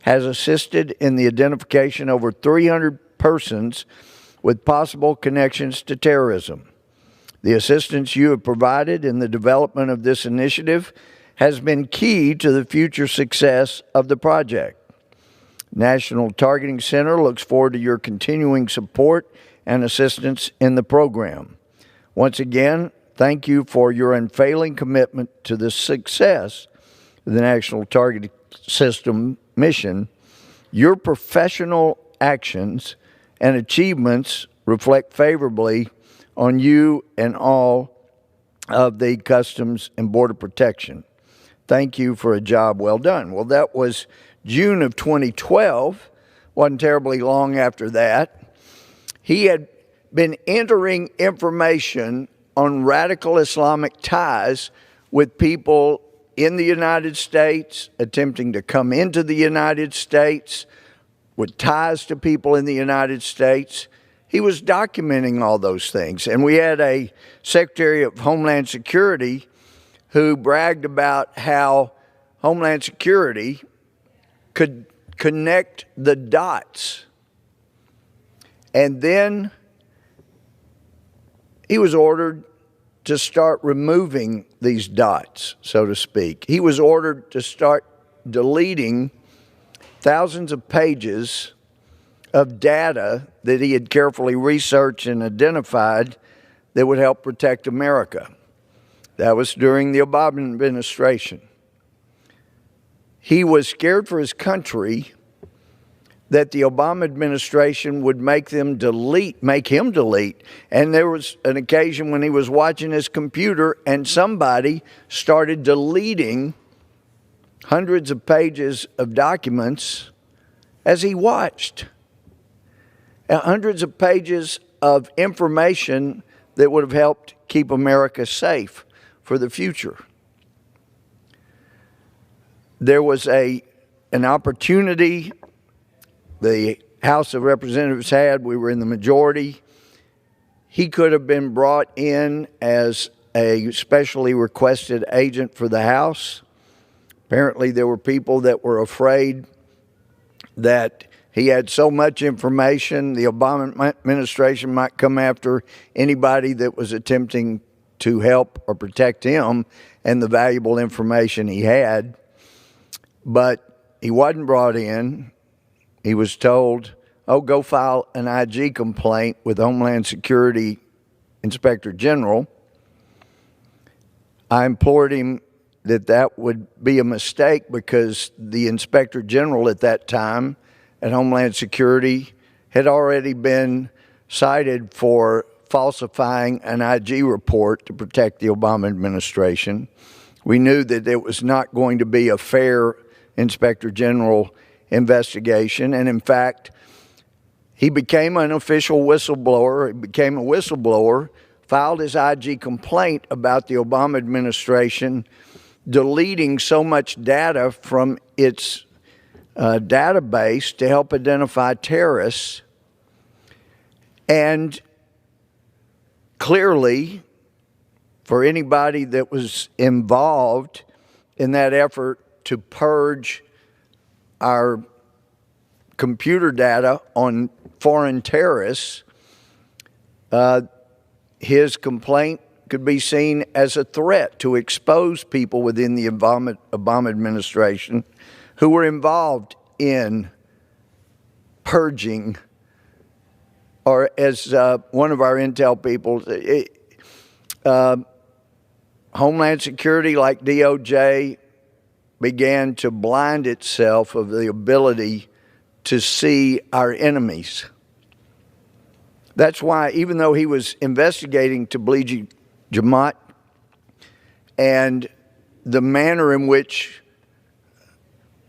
has assisted in the identification of over 300 persons with possible connections to terrorism. The assistance you have provided in the development of this initiative has been key to the future success of the project. National Targeting Center looks forward to your continuing support and assistance in the program. Once again, thank you for your unfailing commitment to the success of the National Targeting System mission. Your professional actions and achievements reflect favorably on you and all of the Customs and Border Protection. Thank you for a job well done. Well, that was June of 2012. Wasn't terribly long after that. He had been entering information on radical Islamic ties with people in the United States, attempting to come into the United States, with ties to people in the United States. He was documenting all those things. And we had a Secretary of Homeland Security who bragged about how Homeland Security could connect the dots. And then he was ordered to start removing these dots, so to speak. He was ordered to start deleting thousands of pages of data that he had carefully researched and identified that would help protect America. That was during the Obama administration. He was scared for his country that the Obama administration would make him delete. And there was an occasion when he was watching his computer and somebody started deleting hundreds of pages of documents as he watched. Hundreds of pages of information that would have helped keep America safe for the future. There was an opportunity the House of Representatives had. We were in the majority. He could have been brought in as a specially requested agent for the House. Apparently, there were people that were afraid that he had so much information, the Obama administration might come after anybody that was attempting to help or protect him and the valuable information he had. But he wasn't brought in. He was told, oh, go file an IG complaint with Homeland Security Inspector General. I implored him that that would be a mistake because the Inspector General at that time at Homeland Security had already been cited for falsifying an IG report to protect the Obama administration. We knew that it was not going to be a fair Inspector General investigation, and in fact, he became an official whistleblower. He became a whistleblower, filed his IG complaint about the Obama administration deleting so much data from its database to help identify terrorists. And clearly, for anybody that was involved in that effort to purge our computer data on foreign terrorists, his complaint could be seen as a threat to expose people within the Obama administration who were involved in purging, or as one of our intel people, Homeland Security, like DOJ, began to blind itself of the ability to see our enemies. That's why, even though he was investigating Tablighi Jamaat and the manner in which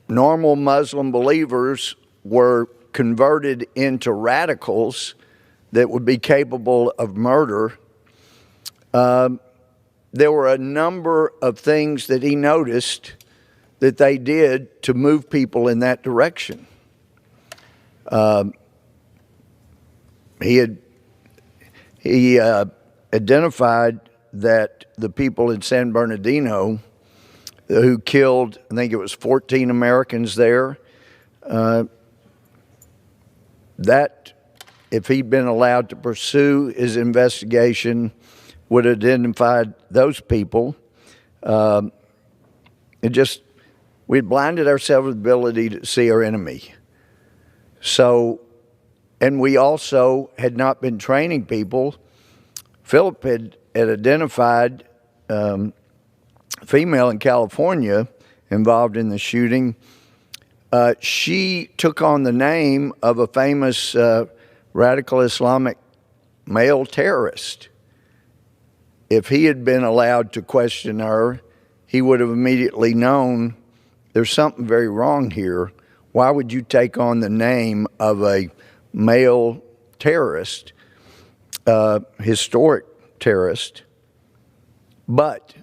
normal Muslim believers were converted into radicals that would be capable of murder, there were a number of things that he noticed that they did to move people in that direction. he identified that the people in San Bernardino who killed, I think it was 14 Americans there, that if he'd been allowed to pursue his investigation, would have identified those people. We'd blinded ourselves with the ability to see our enemy. So, and we also had not been training people. Philip had identified female in California involved in the shooting. She took on the name of a famous radical Islamic male terrorist. If he had been allowed to question her, he would have immediately known there's something very wrong here. Why would you take on the name of a male terrorist, historic terrorist? But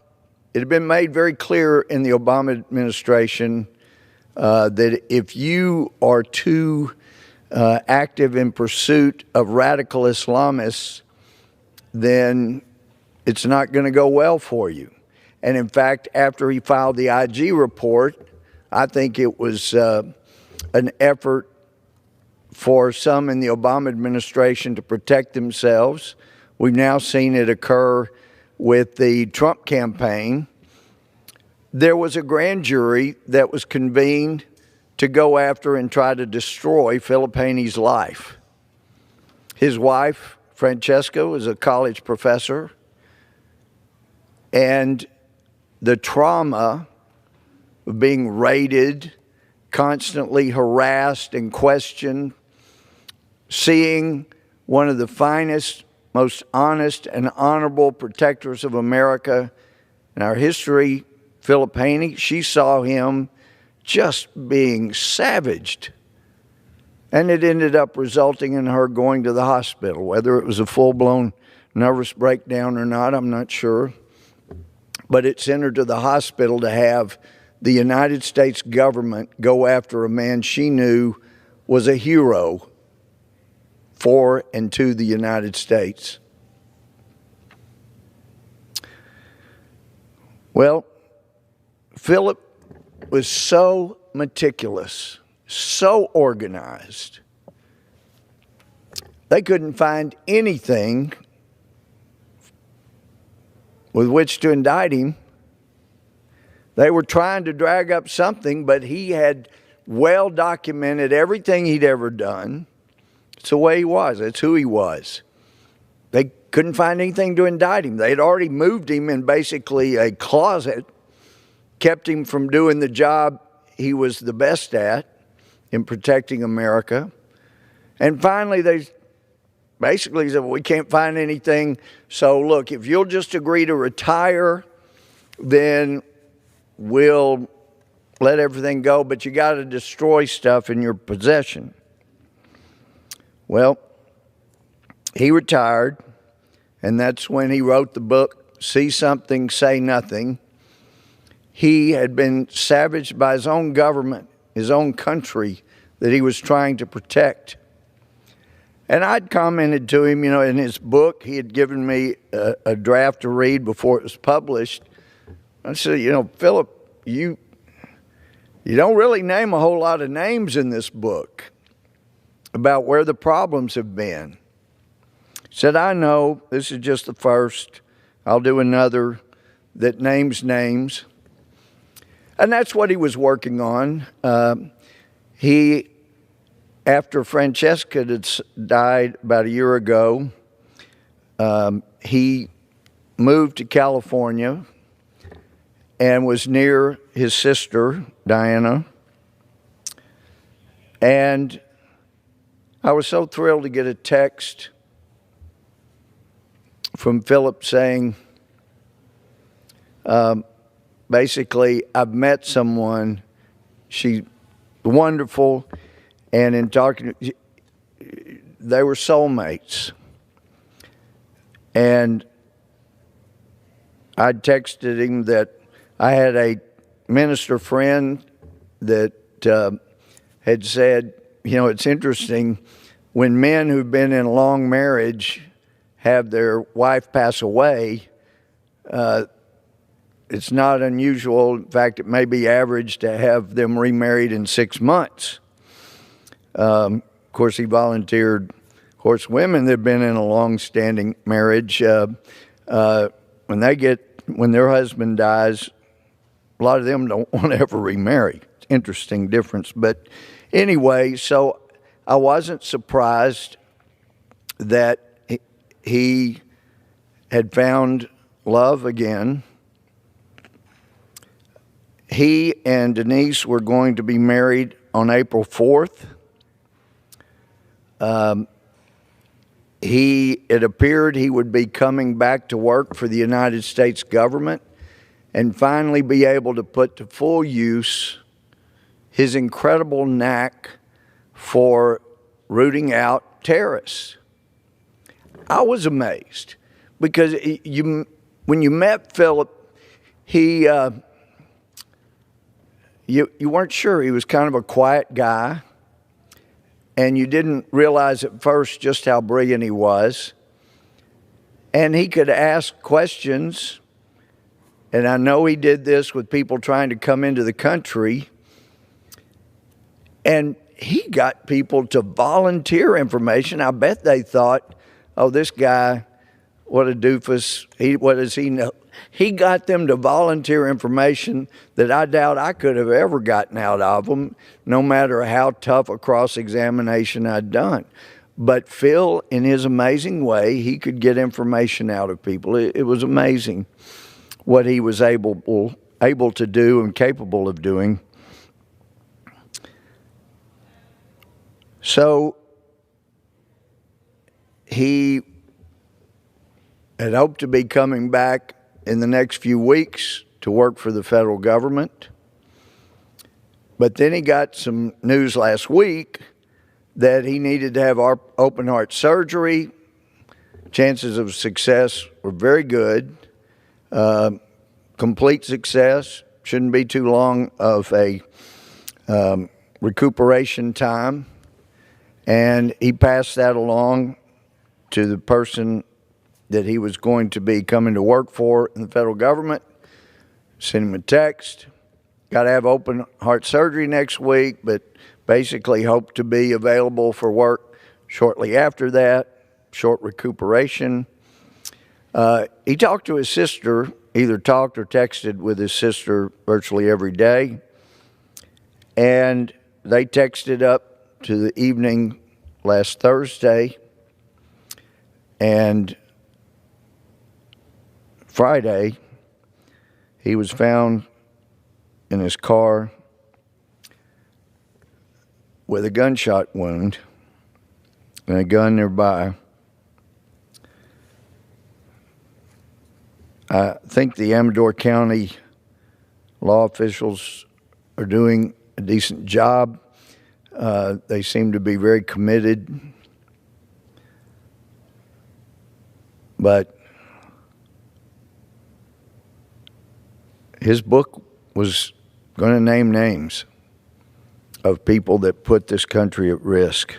it had been made very clear in the Obama administration that if you are too active in pursuit of radical Islamists, then it's not going to go well for you. And in fact, after he filed the IG report, I think it was an effort for some in the Obama administration to protect themselves. We've now seen it occur with the Trump campaign. There was a grand jury that was convened to go after and try to destroy Philip Haney's life. His wife, Francesca, was a college professor, and the trauma of being raided, constantly harassed and questioned, seeing one of the finest, most honest and honorable protectors of America in our history, Philip Haney, she saw him just being savaged. And it ended up resulting in her going to the hospital. Whether it was a full-blown nervous breakdown or not, I'm not sure. But it sent her to the hospital to have the United States government go after a man she knew was a hero for and to the United States. Well, Philip was so meticulous, so organized, they couldn't find anything with which to indict him. They were trying to drag up something, but he had well documented everything he'd ever done. It's the way he was. It's who he was. They couldn't find anything to indict him. They had already moved him in basically a closet, kept him from doing the job he was the best at in protecting America. And finally, they basically said, well, we can't find anything. So look, if you'll just agree to retire, then we'll let everything go, but you got to destroy stuff in your possession. Well, he retired, and that's when he wrote the book, See Something, Say Nothing. He had been savaged by his own government, his own country that he was trying to protect. And I'd commented to him, in his book, he had given me a draft to read before it was published. I said, Philip, you don't really name a whole lot of names in this book about where the problems have been. He said, I know, this is just the first. I'll do another that names names. And that's what he was working on. After Francesca had died about a year ago, he moved to California and was near his sister, Diana. And I was so thrilled to get a text from Philip saying, basically, I've met someone, she's wonderful, and in talking, they were soulmates. And I texted him that I had a minister friend that had said, it's interesting when men who've been in a long marriage have their wife pass away, it's not unusual. In fact, it may be average to have them remarried in 6 months. Of course, he volunteered. Of course, women that have been in a long-standing marriage, when their husband dies, a lot of them don't want to ever remarry. It's an interesting difference. But anyway, so I wasn't surprised that he had found love again. He and Denise were going to be married on April 4th. It appeared he would be coming back to work for the United States government and finally be able to put to full use his incredible knack for rooting out terrorists. I was amazed because when you met Philip, you weren't sure. He was kind of a quiet guy, and you didn't realize at first just how brilliant he was. And he could ask questions, and I know he did this with people trying to come into the country, and he got people to volunteer information. I bet they thought, oh, this guy, what a doofus. What does he know? He got them to volunteer information that I doubt I could have ever gotten out of them, no matter how tough a cross-examination I'd done. But Phil, in his amazing way, he could get information out of people. It was amazing what he was able to do and capable of doing. So he had hoped to be coming back in the next few weeks to work for the federal government. But then he got some news last week that he needed to have open heart surgery. Chances of success were very good. Complete success. Shouldn't be too long of a recuperation time. And he passed that along to the person that he was going to be coming to work for in the federal government. Sent him a text. Got to have open heart surgery next week, but basically hope to be available for work shortly after that. Short recuperation. He talked to his sister, either talked or texted with his sister virtually every day. And they texted up to the evening last Thursday, and Friday he was found in his car with a gunshot wound and a gun nearby. I think the Amador County law officials are doing a decent job. They seem to be very committed. But his book was going to name names of people that put this country at risk.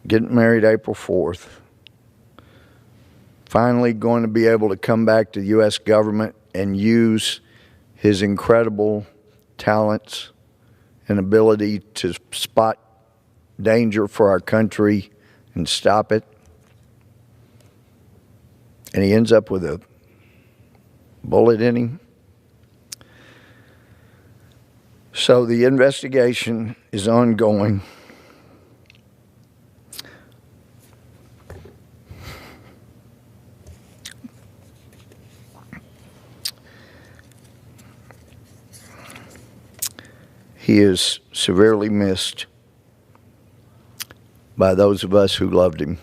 Getting married April 4th. Finally going to be able to come back to the U.S. government and use his incredible talents and ability to spot danger for our country and stop it. And he ends up with a bullet in him. So the investigation is ongoing. He is severely missed by those of us who loved him.